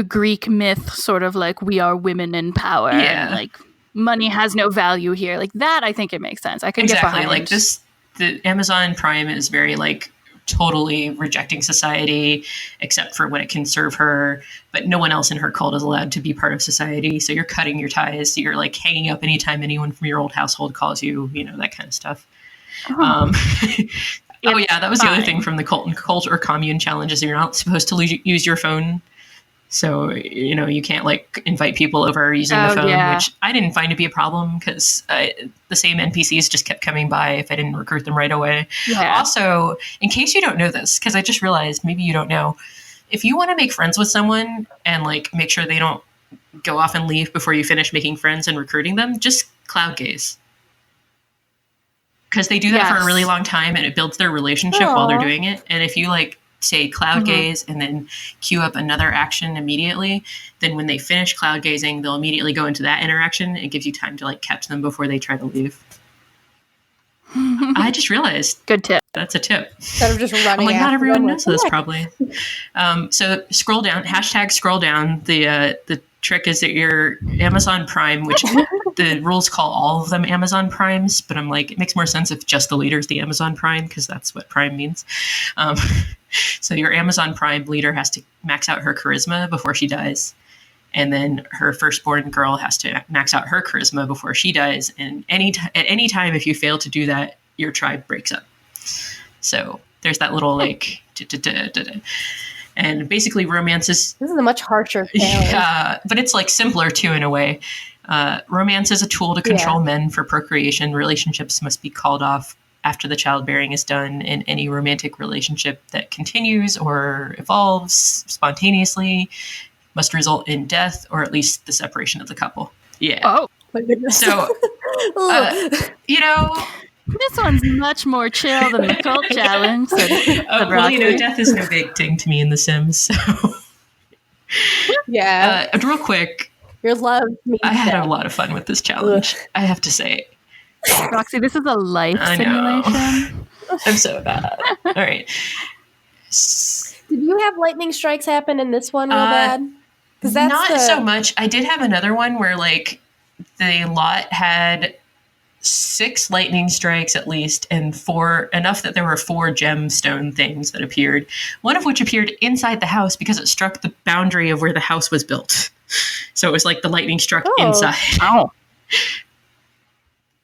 Greek myth, sort of like we are women in power, and like money has no value here. Like that, I think it makes sense. I can get behind. Like this. The Amazon Prime is very like totally rejecting society except for when it can serve her, but no one else in her cult is allowed to be part of society. So you're cutting your ties. So you're like hanging up anytime anyone from your old household calls you, that kind of stuff. That was the other thing from the cult or commune challenges. You're not supposed to use your phone. So, you can't like invite people over using the phone, which I didn't find to be a problem because the same NPCs just kept coming by if I didn't recruit them right away. Yeah. Also, in case you don't know this, because I just realized maybe you don't know, if you want to make friends with someone and like make sure they don't go off and leave before you finish making friends and recruiting them, just cloud gaze. Because they do that for a really long time and it builds their relationship while they're doing it. And if you like say cloud gaze and then queue up another action immediately, then when they finish cloud gazing, they'll immediately go into that interaction. It gives you time to like catch them before they try to leave. I just realized. Good tip. That's a tip. Instead of just running. I'm like, not everyone knows this probably. So scroll down, #scroll down. The trick is that your Amazon Prime, which the rules call all of them Amazon Primes, but I'm like, it makes more sense if just the leader's the Amazon Prime because that's what Prime means. So your Amazon Prime leader has to max out her charisma before she dies. And then her firstborn girl has to max out her charisma before she dies. And at any time, if you fail to do that, your tribe breaks up. So there's that little like... And basically romance is... This is a much harsher challenge. But it's like simpler too in a way. Romance is a tool to control men for procreation. Relationships must be called off after the childbearing is done, and any romantic relationship that continues or evolves spontaneously must result in death or at least the separation of the couple. Yeah. Oh, my goodness. So, this one's much more chill than the cult challenge. Death is no big thing to me in The Sims. So. Yeah. Real quick. Your love. I had a lot of fun with this challenge. I have to say. Roxy, this is a life simulation. I'm so bad. All right. Did you have lightning strikes happen in this one real bad? Because that's not so much. I did have another one where like the lot had 6 lightning strikes at least, and 4 enough that there were 4 gemstone things that appeared. One of which appeared inside the house because it struck the boundary of where the house was built. So it was like the lightning struck inside. Oh.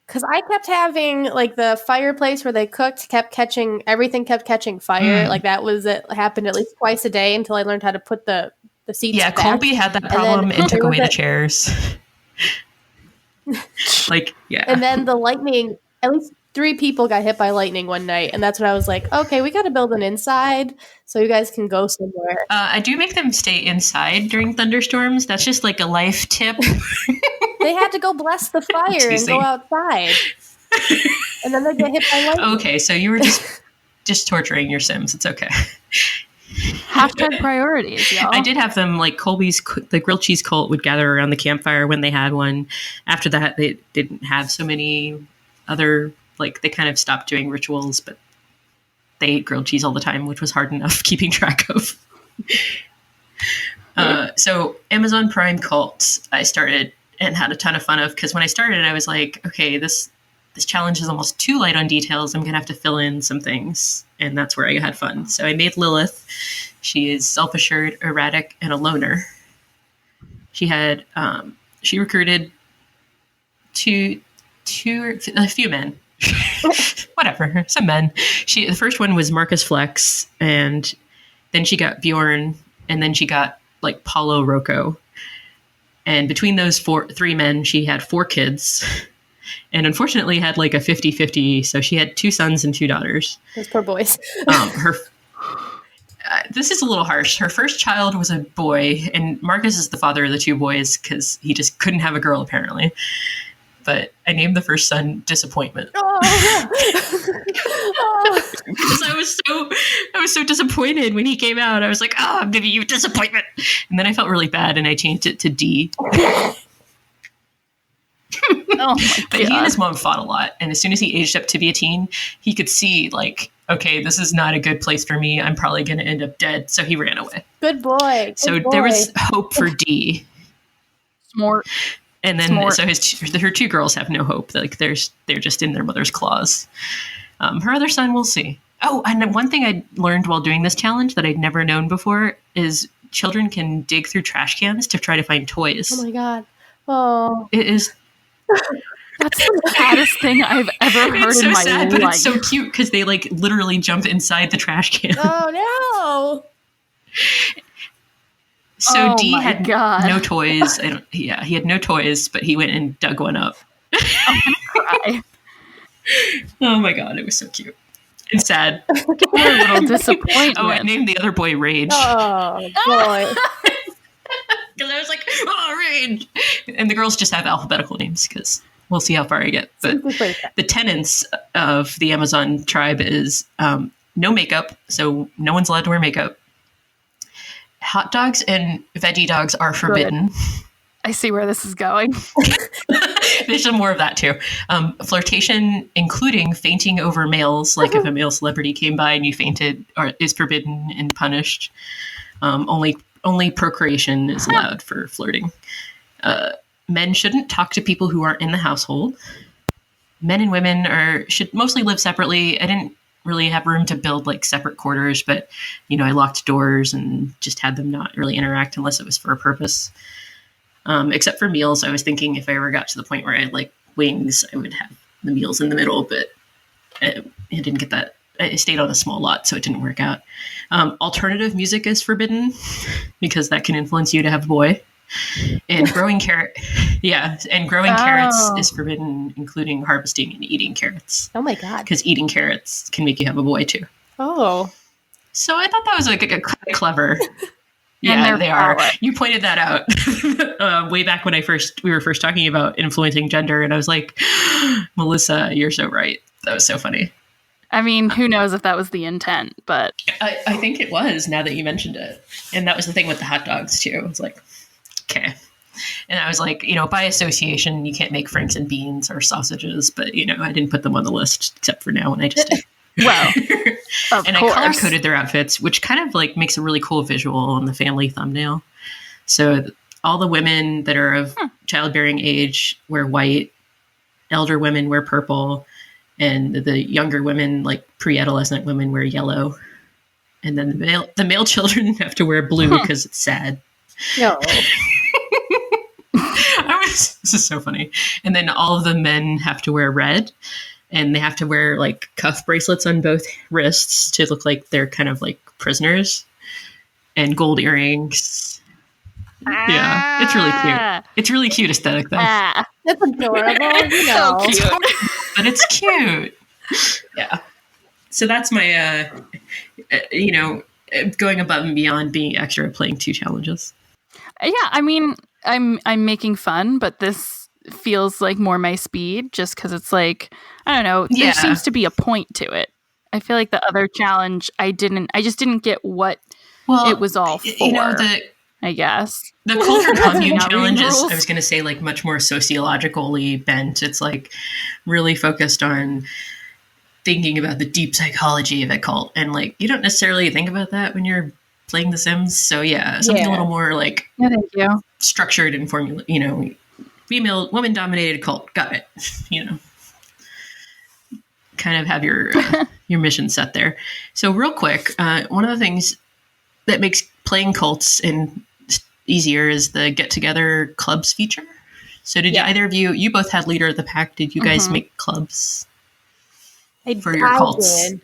Because I kept having, like, the fireplace where they cooked everything kept catching fire. Like, it happened at least twice a day until I learned how to put the seats back. Colby had that problem and took away the chairs. And then the lightning, at least 3 people got hit by lightning one night. And that's when I was like, okay, we got to build an inside so you guys can go somewhere. I do make them stay inside during thunderstorms. That's just like a life tip. They had to go bless the fire and go outside. And then they get hit by lightning. Okay, so you were just torturing your Sims. It's okay. Priorities, y'all. I did have them, like the grilled cheese cult would gather around the campfire when they had one. After that, they didn't have so many other, like, they kind of stopped doing rituals, but they ate grilled cheese all the time, which was hard enough keeping track of. So Amazon Prime Cult, I started and had a ton of fun of, because when I started, I was like, okay, this challenge is almost too light on details. I'm going to have to fill in some things. And that's where I had fun. So I made Lilith. She is self-assured, erratic, and a loner. She had, she recruited a few men. Whatever, some men. The first one was Marcus Flex, and then she got Bjorn, and then she got like Paulo Rocco. And between those three men, she had 4 kids. And unfortunately had like a 50-50. So she had 2 sons and 2 daughters. Those poor boys. This is a little harsh. Her first child was a boy, and Marcus is the father of the 2 boys because he just couldn't have a girl, apparently. But I named the first son Disappointment. Because I was so disappointed when he came out. I was like, oh, I'm giving you Disappointment. And then I felt really bad, and I changed it to D. Oh my But he and his mom fought a lot, and as soon as he aged up to be a teen, he could see, like, okay, this is not a good place for me. I'm probably going to end up dead. So he ran away. Good boy. So there was hope for D. Smart. And then so her 2 girls have no hope. Like they're just in their mother's claws. Her other son, we'll see. Oh, and one thing I learned while doing this challenge that I'd never known before is children can dig through trash cans to try to find toys. Oh my God. Oh. It is. That's the saddest thing I've ever heard It's so in my sad, life. but it's so cute because they like literally jump inside the trash can. Oh no. So Oh D my had God. no toys. He had no toys, but he went and dug one up. I'm gonna cry. Oh my God, it was so cute and sad. Poor little disappointment. Oh, I named the other boy Rage. Oh boy. Because I was like, oh, Rage. And the girls just have alphabetical names because we'll see how far I get. But the tenets of the Amazon tribe is no makeup. So no one's allowed to wear makeup. Hot dogs and veggie dogs are forbidden. I see where this is going. There's some more of that too. Flirtation, including fainting over males, like if a male celebrity came by and you fainted, is forbidden and punished. Only procreation is allowed for flirting. Men shouldn't talk to people who aren't in the household. Men and women should mostly live separately. I didn't really have room to build like separate quarters, but I locked doors and just had them not really interact unless it was for a purpose. Except for meals, I was thinking if I ever got to the point where I had like wings, I would have the meals in the middle, but I didn't get that. I stayed on a small lot, so it didn't work out. Alternative music is forbidden because that can influence you to have a boy. And growing carrots is forbidden, including harvesting and eating carrots. Oh my God. Because eating carrots can make you have a boy too. Oh. So I thought that was like a clever. Yeah, they are. You pointed that out way back when we were first talking about influencing gender, and I was like, Melissa, you're so right. That was so funny. I mean, who knows if that was the intent, but I think it was, now that you mentioned it. And that was the thing with the hot dogs too. It's like, okay. And I was like, by association, you can't make franks and beans or sausages, but I didn't put them on the list except for now when I just did. well, of and course. I color coded their outfits, which kind of like makes a really cool visual on the family thumbnail. So all the women that are of childbearing age wear white, elder women wear purple, and the younger women, like pre-adolescent women, wear yellow. And then the male children have to wear blue because it's sad. No. This is so funny. And then all of the men have to wear red. And they have to wear like cuff bracelets on both wrists to look like they're kind of like prisoners, and gold earrings. Yeah, it's really cute. It's really cute aesthetic though. That's adorable. So cute. But it's cute. Yeah. So that's my, going above and beyond being extra playing 2 challenges. Yeah, I mean, I'm making fun, but this feels like more my speed just because it's like, I don't know, there seems to be a point to it. I feel like the other challenge I just didn't get what it was all for. I guess. The culture commune Not challenge reading is, rules. I was going to say, like much more sociologically bent. It's like really focused on thinking about the deep psychology of a cult. And like, you don't necessarily think about that when you're playing The Sims. So yeah, something a little more like No, thank you. structured and formula, you know, female, woman dominated cult. Got it. You know, kind of have your mission set there. So real quick, one of the things that makes playing cults and easier is the get together clubs feature. So did either of you both had leader of the pack? Did you guys make clubs for your cults? Did.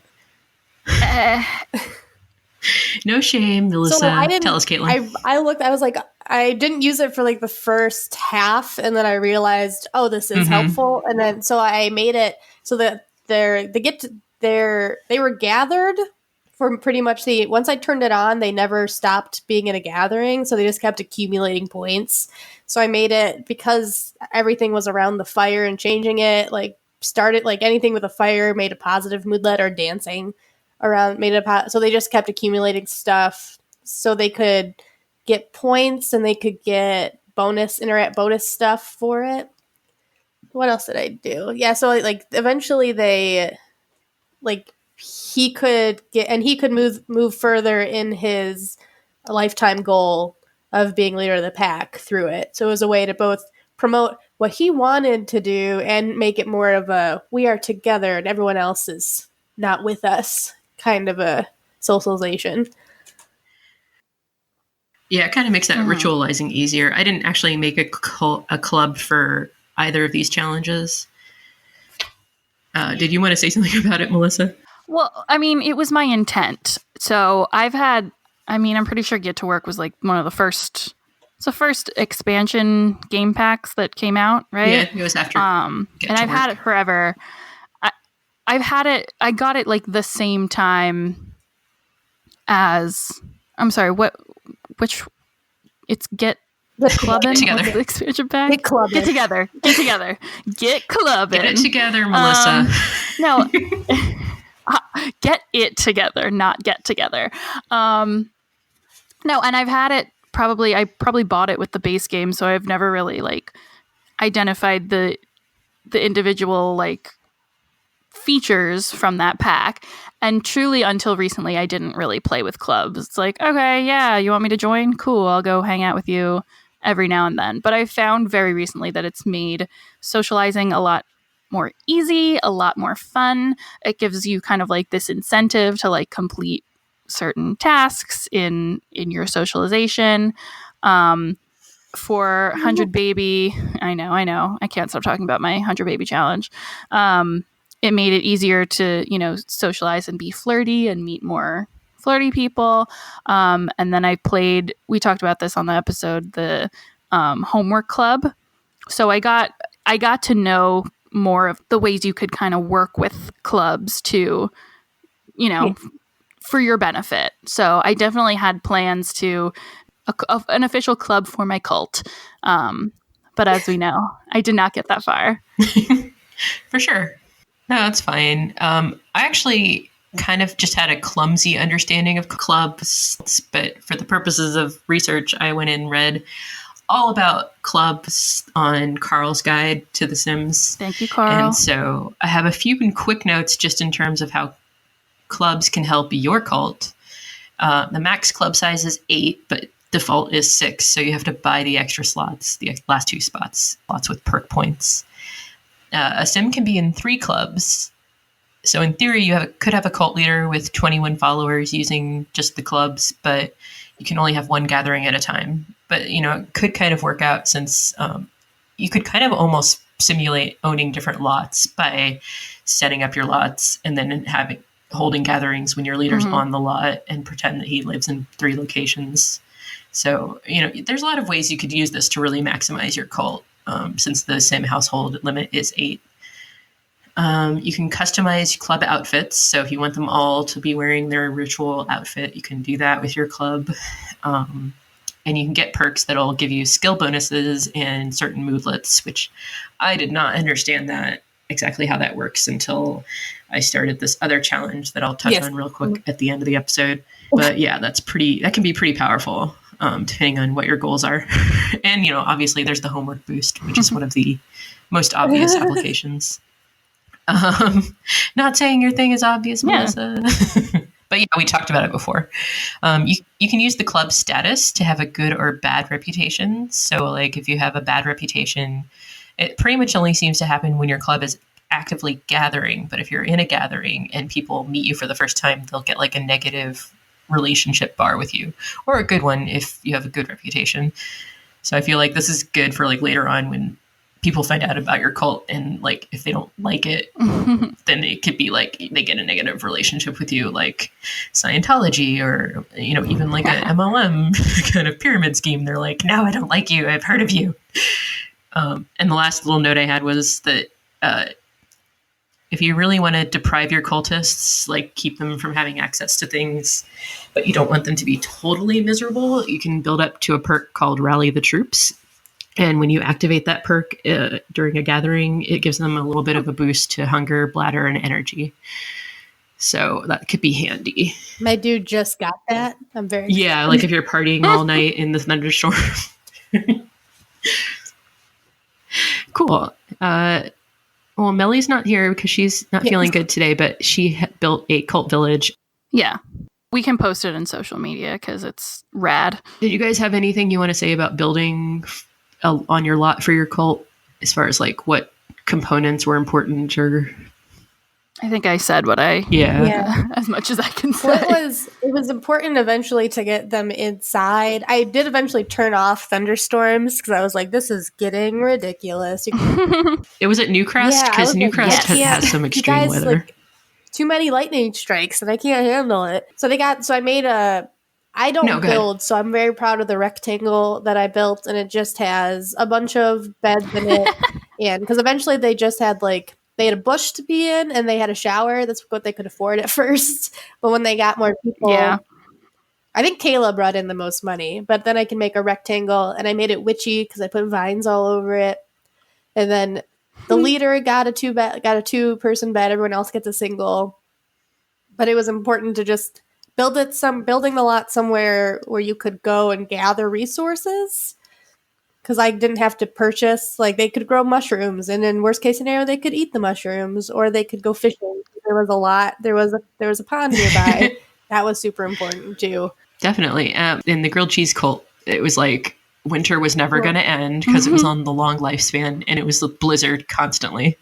No shame, Melissa. So I didn't, tell us, Caitlin. I looked, I was like, I didn't use it for like the first half, and then I realized, oh, this is helpful. And then so I made it so that they were gathered for pretty much once I turned it on, they never stopped being in a gathering, so they just kept accumulating points. So I made it, because everything was around the fire, and changing it, like started like anything with a fire made a positive moodlet, or dancing around made it so they just kept accumulating stuff so they could get points and they could get bonus stuff for it. What else did I do? Yeah, so like eventually they like he could move further in his lifetime goal of being leader of the pack through it. So it was a way to both promote what he wanted to do and make it more of a we are together and everyone else is not with us kind of a socialization. Yeah, it kind of makes that ritualizing easier. I didn't actually make a club for either of these challenges. Did you want to say something about it, Melissa? Well, I mean, it was my intent. So I'm pretty sure Get to Work was like one of the first expansion game packs that came out, right? Yeah, it was after. And I've had it forever. I got it like the same time as, I'm sorry, it's Get Clubbin'? Together. What's the expansion pack? Get Clubbin'. Get together. Get Clubbin'. Get it together, Melissa. No. Get it together, not get together. No, and I've had it I probably bought it with the base game, so I've never really like identified the individual like features from that pack. And truly until recently I didn't really play with clubs. It's like, okay, yeah, you want me to join? Cool, I'll go hang out with you every now and then. But I found very recently that it's made socializing a lot more easy, a lot more fun. It gives you kind of like this incentive to like complete certain tasks in your socialization. For 100 Baby, I know, I can't stop talking about my 100 Baby challenge. It made it easier to, socialize and be flirty and meet more flirty people. And then we talked about this on the episode, the homework club. So I got to know more of the ways you could kind of work with clubs to, for your benefit. So I definitely had plans to an official club for my cult. But as we know, I did not get that far. For sure. No, that's fine. I actually kind of just had a clumsy understanding of clubs, but for the purposes of research, I went and read all about clubs on Carl's Guide to The Sims. Thank you, Carl. And so I have a few quick notes just in terms of how clubs can help your cult. The max club size is 8, but default is 6. So you have to buy the extra slots, the last 2 slots with perk points. A sim can be in 3 clubs. So in theory, you could have a cult leader with 21 followers using just the clubs, but you can only have 1 gathering at a time. But, it could kind of work out since you could kind of almost simulate owning different lots by setting up your lots and then holding gatherings when your leader's on the lot and pretend that he lives in 3 locations. So, there's a lot of ways you could use this to really maximize your cult. Since the sim household limit is 8. You can customize club outfits. So if you want them all to be wearing their ritual outfit, you can do that with your club. And you can get perks that'll give you skill bonuses and certain moodlets, which I did not understand that exactly how that works until I started this other challenge that I'll touch on real quick at the end of the episode. But yeah, that can be pretty powerful. depending on what your goals are. And, obviously there's the homework boost, which is one of the most obvious applications. Not saying your thing is obvious, Melissa. But we talked about it before. You can use the club status to have a good or bad reputation. So like if you have a bad reputation, it pretty much only seems to happen when your club is actively gathering. But if you're in a gathering and people meet you for the first time, they'll get like a negative relationship bar with you, or a good one if you have a good reputation. So I feel like this is good for like later on when people find out about your cult, and like if they don't like it, then it could be like they get a negative relationship with you, like Scientology, or even like a MLM kind of pyramid scheme. They're like, no, I don't like you, I've heard of you. And the last little note I had was that if you really want to deprive your cultists, like keep them from having access to things, but you don't want them to be totally miserable, you can build up to a perk called Rally the Troops. And when you activate that perk during a gathering, it gives them a little bit of a boost to hunger, bladder, and energy. So that could be handy. My dude just got that. I'm very excited. Yeah, like if you're partying all night in the thunderstorm. Cool. Well, Melly's not here because she's not feeling good today, but she built a cult village. Yeah. We can post it in social media because it's rad. Did you guys have anything you want to say about building on your lot for your cult, as far as like what components were important? Or I think I said what as much as I can say. Well, it was important eventually to get them inside. I did eventually turn off thunderstorms because I was like, this is getting ridiculous. It was at Newcrest, because Newcrest has some extreme weather. Like, too many lightning strikes and I can't handle it. So I made I don't build, so I'm very proud of the rectangle that I built, and it just has a bunch of beds in it. And because eventually they just had they had a bush to be in and they had a shower. That's what they could afford at first. But when they got more people, I think Kayla brought in the most money. But then I can make a rectangle, and I made it witchy because I put vines all over it. And then the leader got a 2-person bed. Everyone else gets a single. But it was important to just building the lot somewhere where you could go and gather resources. Because I didn't have to purchase, they could grow mushrooms, and in worst case scenario, they could eat the mushrooms, or they could go fishing. There was a lot. There was a pond nearby. That was super important too. Definitely. In the grilled cheese cult, it was like winter was never going to end because it was on the long lifespan, and it was the blizzard constantly.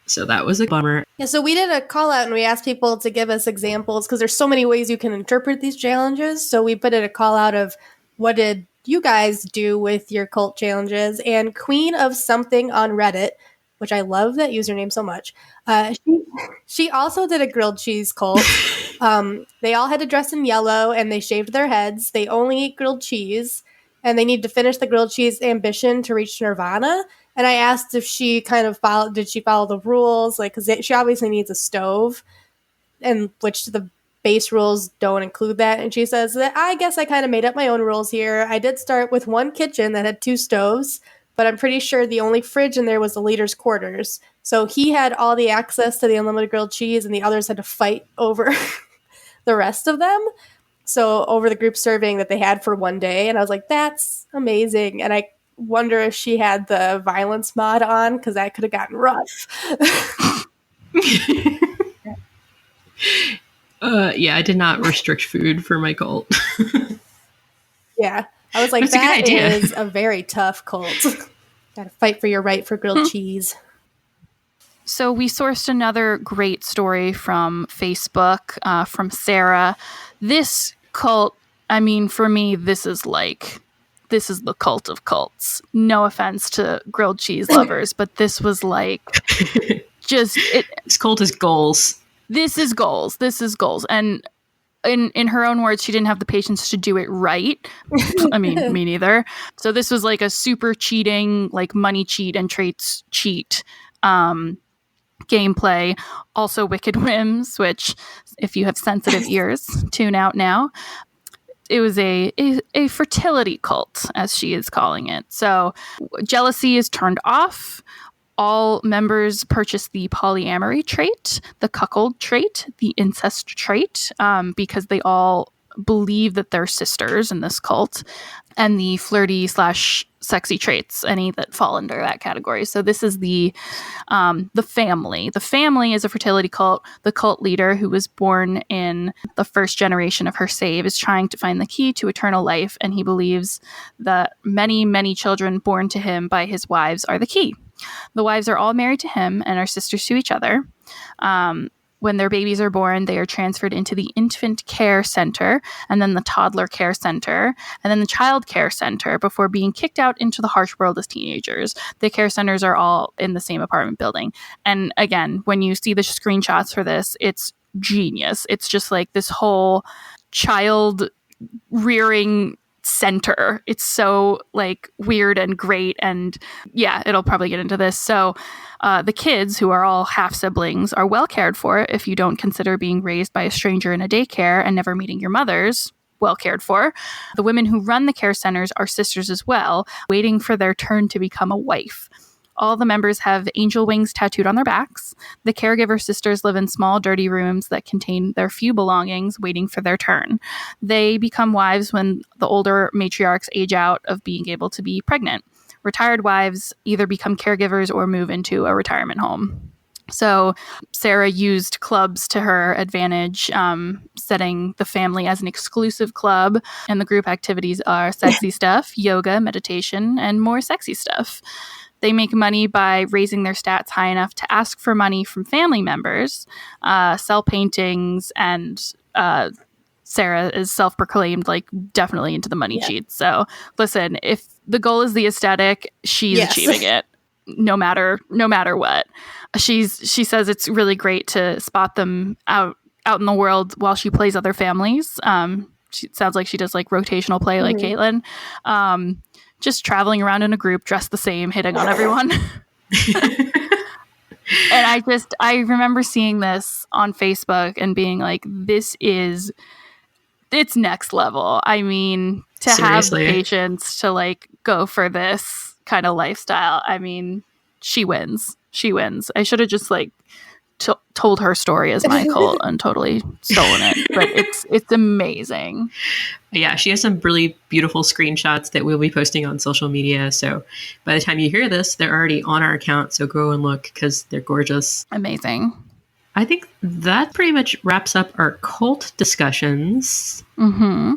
So that was a bummer. Yeah, so we did a call out and we asked people to give us examples because there's so many ways you can interpret these challenges. So we put in a call out of what did you guys do with your cult challenges? And Queen of Something on Reddit, which I love that username so much, she also did a grilled cheese cult. They all had to dress in yellow and they shaved their heads. They only eat grilled cheese, and they need to finish the grilled cheese ambition to reach nirvana. And I asked if she did she follow the rules? Because she obviously needs a stove, and which the base rules don't include that. And she says that I guess I kind of made up my own rules here. I did start with one kitchen that had 2 stoves, but I'm pretty sure the only fridge in there was the leader's quarters. So he had all the access to the unlimited grilled cheese, and the others had to fight over the rest of them. So over the group serving that they had for one day. And I was like, that's amazing. And I wonder if she had the violence mod on, because that could have gotten rough. Yeah, I did not restrict food for my cult. Yeah. I was like, that is a very tough cult. Gotta fight for your right for grilled cheese. So we sourced another great story from Facebook, from Sarah. This cult, I mean, for me, this is the cult of cults. No offense to grilled cheese lovers, but this was This cult is goals. This is goals. And in her own words, she didn't have the patience to do it right. I mean, me neither. So this was a super cheating, money cheat and traits cheat gameplay. Also Wicked Whims, which if you have sensitive ears, tune out now. It was a fertility cult, as she is calling it. So jealousy is turned off. All members purchase the polyamory trait, the cuckold trait, the incest trait, because they all believe that they're sisters in this cult, and the flirty / sexy traits, any that fall under that category. So this is the family. The family is a fertility cult. The cult leader, who was born in the first generation of her save, is trying to find the key to eternal life, and he believes that many, many children born to him by his wives are the key. The wives are all married to him and are sisters to each other. When their babies are born, they are transferred into the infant care center, and then the toddler care center, and then the child care center before being kicked out into the harsh world as teenagers. The care centers are all in the same apartment building. And again, when you see the screenshots for this, it's genius. It's just like this whole child rearing center. It's so like weird and great. And yeah, it'll probably get into this. So the kids, who are all half siblings, are well cared for if you don't consider being raised by a stranger in a daycare and never meeting your mothers well cared for. The women who run the care centers are sisters as well, waiting for their turn to become a wife. All the members have angel wings tattooed on their backs. The caregiver sisters live in small, dirty rooms that contain their few belongings, waiting for their turn. They become wives when the older matriarchs age out of being able to be pregnant. Retired wives either become caregivers or move into a retirement home. So Sarah used clubs to her advantage, setting the family as an exclusive club. And the group activities are sexy stuff, yoga, meditation, and more sexy stuff. They make money by raising their stats high enough to ask for money from family members, sell paintings, and Sarah is self-proclaimed like definitely into the money cheats. So listen, if the goal is the aesthetic, she's achieving it no matter what. She says it's really great to spot them out in the world while she plays other families. She sounds like she does like rotational play like Caitlin. Just traveling around in a group, dressed the same, hitting on everyone. And I remember seeing this on Facebook and being like, it's next level. I mean, to Seriously. Have the patience to like go for this kind of lifestyle. I mean, she wins. I should have just like told her story as my cult and totally stolen it, but it's amazing. Yeah, she has some really beautiful screenshots that we'll be posting on social media. So by the time you hear this, they're already on our account. So go and look because they're gorgeous. Amazing. I think that pretty much wraps up our cult discussions. Mm-hmm.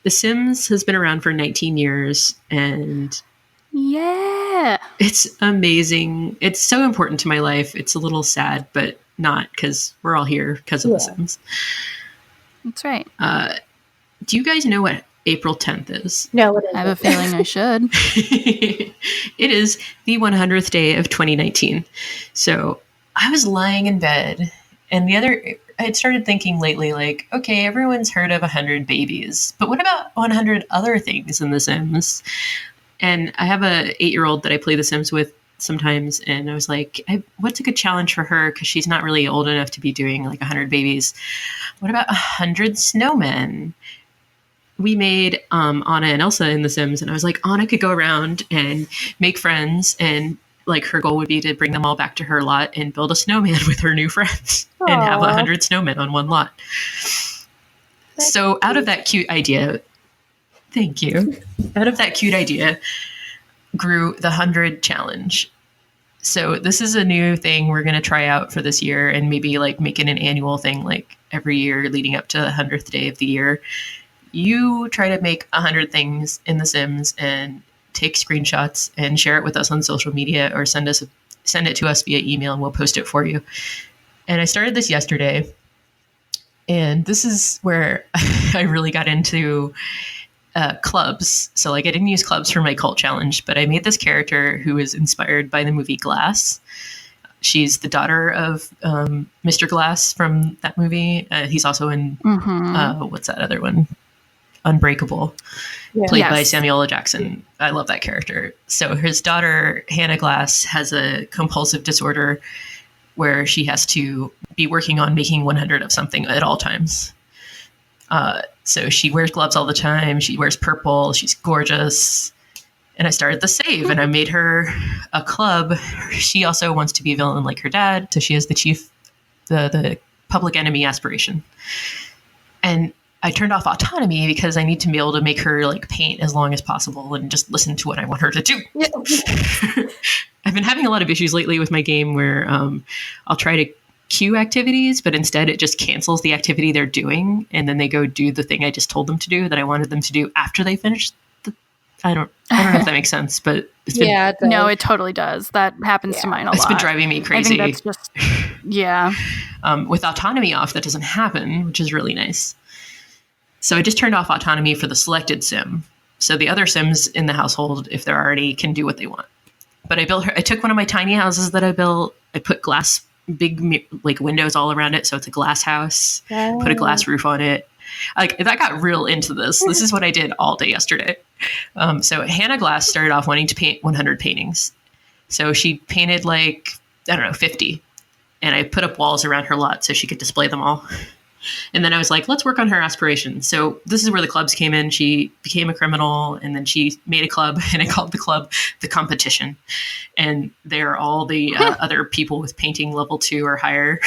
The Sims has been around for 19 years and yeah, it's amazing. It's so important to my life. It's a little sad, but not because we're all here because of The Sims. That's right. Do you guys know what April 10th is? No, it isn't. I have a feeling I should. It is the 100th day of 2019. So I was lying in bed and I had started thinking lately, like, okay, everyone's heard of 100 babies, but what about 100 other things in The Sims? And I have a 8-year-old that I play The Sims with sometimes. And I was like, what's a good challenge for her? Because she's not really old enough to be doing like 100 babies. What about 100 snowmen? We made Anna and Elsa in The Sims. And I was like, Anna could go around and make friends. And like her goal would be to bring them all back to her lot and build a snowman with her new friends. Aww. And have 100 snowmen on one lot. So out of that cute idea... Thank you. Out of that cute idea grew the 100 challenge. So this is a new thing we're going to try out for this year and maybe like make it an annual thing, like every year leading up to the 100th day of the year. You try to make 100 things in The Sims and take screenshots and share it with us on social media or send it to us via email and we'll post it for you. And I started this yesterday. And this is where I really got into clubs. So like I didn't use clubs for my cult challenge, but I made this character who is inspired by the movie Glass. She's the daughter of Mr. Glass from that movie. He's also in, what's that other one? Unbreakable, played by Samuel L. Jackson. I love that character. So his daughter, Hannah Glass, has a compulsive disorder where she has to be working on making 100 of something at all times. So she wears gloves all the time. She wears purple. She's gorgeous. And I started the save and I made her a club. She also wants to be a villain like her dad. So she has the Public Enemy aspiration. And I turned off autonomy because I need to be able to make her like paint as long as possible and just listen to what I want her to do. Yeah. I've been having a lot of issues lately with my game where I'll try to queue activities, but instead it just cancels the activity they're doing, and then they go do the thing I just told them to do that I wanted them to do after they finished. I don't know if that makes sense, but it's been, Yeah, it does. No, it totally does. That happens to mine a lot. it's been driving me I crazy. think that's just, yeah. With autonomy off, that doesn't happen, which is really nice. So I just turned off autonomy for the selected sim. So the other sims in the household, if they're already, can do what they want. But I took one of my tiny houses that I built. I put big like windows all around it. So it's a glass house, put a glass roof on it. Like that got real into this. This is what I did all day yesterday. So Hannah Glass started off wanting to paint 100 paintings. So she painted like, 50. And I put up walls around her lot so she could display them all. And then I was like, let's work on her aspirations. So this is where the clubs came in. She became a criminal, and then she made a club, and I called the club The Competition. And they're all the other people with painting level 2 or higher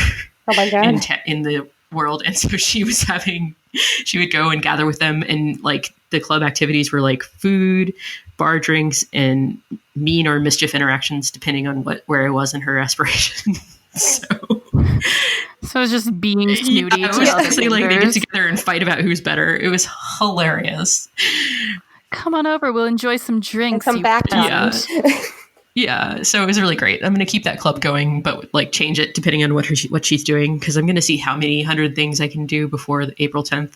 Oh my God. in the world. And so she would go and gather with them, and like the club activities were like food, bar drinks, and mean or mischief interactions, depending on where I was in her aspiration. So it's just being snooty. Yeah, it to was other basically like they get fingers. together and fight about who's better. It was hilarious. Come on over. We'll enjoy some drinks. Come you back to peasant. Yeah, so it was really great. I'm going to keep that club going, but like change it depending on what she's doing, because I'm going to see how many 100 things I can do before April 10th.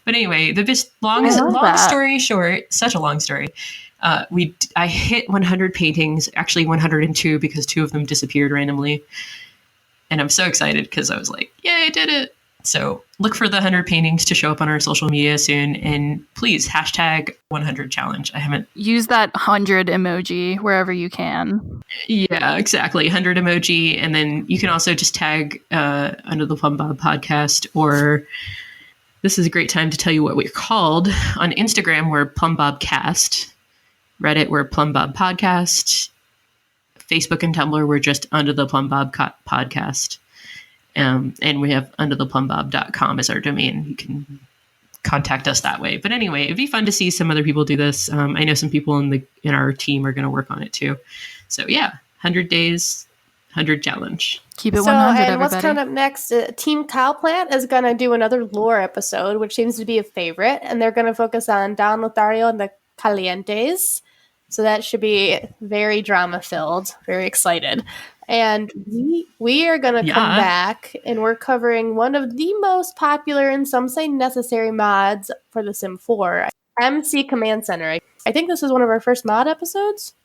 But anyway, long story short, such a long story. I hit 100 paintings, actually 102, because 2 of them disappeared randomly. And I'm so excited because I was like, yay, I did it. So look for the 100 paintings to show up on our social media soon. And please, hashtag 100 challenge. I haven't. Use that 100 emoji wherever you can. Yeah, exactly. 100 emoji. And then you can also just tag Under the Plumbob podcast, or this is a great time to tell you what we're called. On Instagram, we're Plumbobcast. Reddit, we're Plumbob podcast. Facebook and Tumblr, we're just Under the Plumbob podcast. And we have undertheplumbob.com as our domain. You can contact us that way. But anyway, it'd be fun to see some other people do this. I know some people in our team are going to work on it too. So yeah, 100 days, 100 challenge. Keep it 100, And everybody. what's coming up next? Team Cowplant is going to do another lore episode, which seems to be a favorite, and they're going to focus on Don Lothario and the Calientes. So that should be very drama filled. Very excited. And we are going to come back, and we're covering one of the most popular and some say necessary mods for The Sim 4, MC Command Center. I think this is one of our first mod episodes.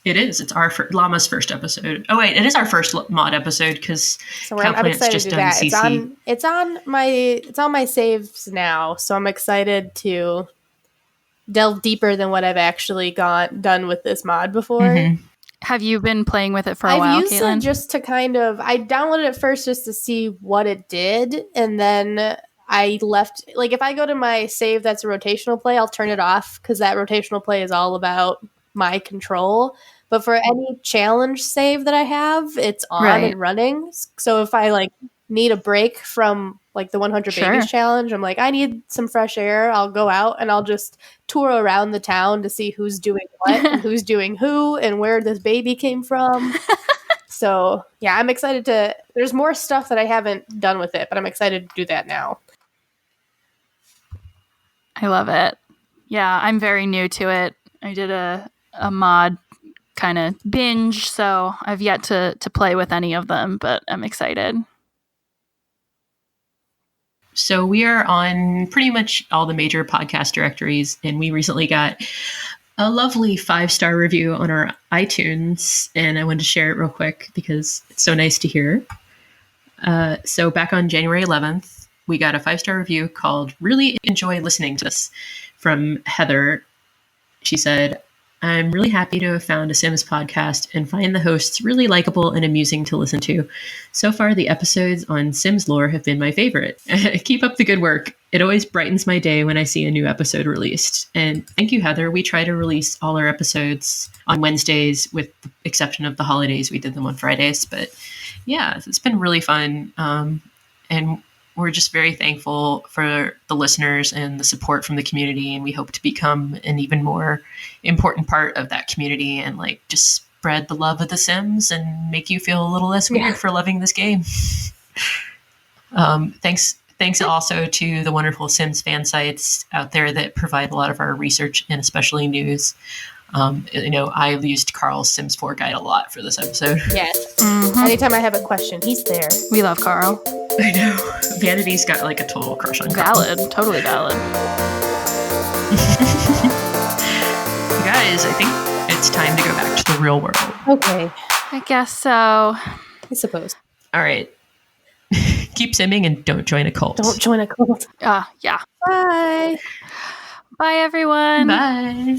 It is. It's our Llama's first episode. Oh wait, it is our first mod episode because I'm excited to do that. CC. It's on my saves now, so I'm excited to delve deeper than what I've actually done with this mod before. Mm-hmm. Have you been playing with it for a while, I've used Caitlin? it just to I downloaded it first just to see what it did, and then I left. Like, if I go to my save that's a rotational play, I'll turn it off because that rotational play is all about my control. But for any challenge save that I have, it's on and running. So if I need a break from the 100 Babies challenge, I'm like, I need some fresh air. I'll go out and I'll just tour around the town to see who's doing what and who's doing who and where this baby came from. So yeah, I'm excited there's more stuff that I haven't done with it, but I'm excited to do that now. I love it. Yeah, I'm very new to it. I did a mod kind of binge, so I've yet to play with any of them, but I'm excited. So we are on pretty much all the major podcast directories, and we recently got a lovely 5-star review on our iTunes, and I wanted to share it real quick because it's so nice to hear. So back on January 11th, we got a 5-star review called "Really Enjoy Listening to This" from Heather. She said, "I'm really happy to have found a Sims podcast and find the hosts really likable and amusing to listen to. So far, the episodes on Sims lore have been my favorite. Keep up the good work. It always brightens my day when I see a new episode released." And thank you, Heather. We try to release all our episodes on Wednesdays, with the exception of the holidays. We did them on Fridays. But yeah, it's been really fun. And we're just very thankful for the listeners and the support from the community. And we hope to become an even more important part of that community and like just spread the love of The Sims and make you feel a little less weird for loving this game. Thanks also to the wonderful Sims fan sites out there that provide a lot of our research and especially news. I used Carl's Sims 4 guide a lot for this episode. Yes. Mm-hmm. Anytime I have a question, he's there. We love Carl. I know. Vanity's got like a total crush on Carl. Valid. Totally valid. Guys, I think it's time to go back to the real world. Okay. I guess so. I suppose. All right. Keep simming and don't join a cult. Don't join a cult. Yeah. Bye. Bye, everyone. Bye.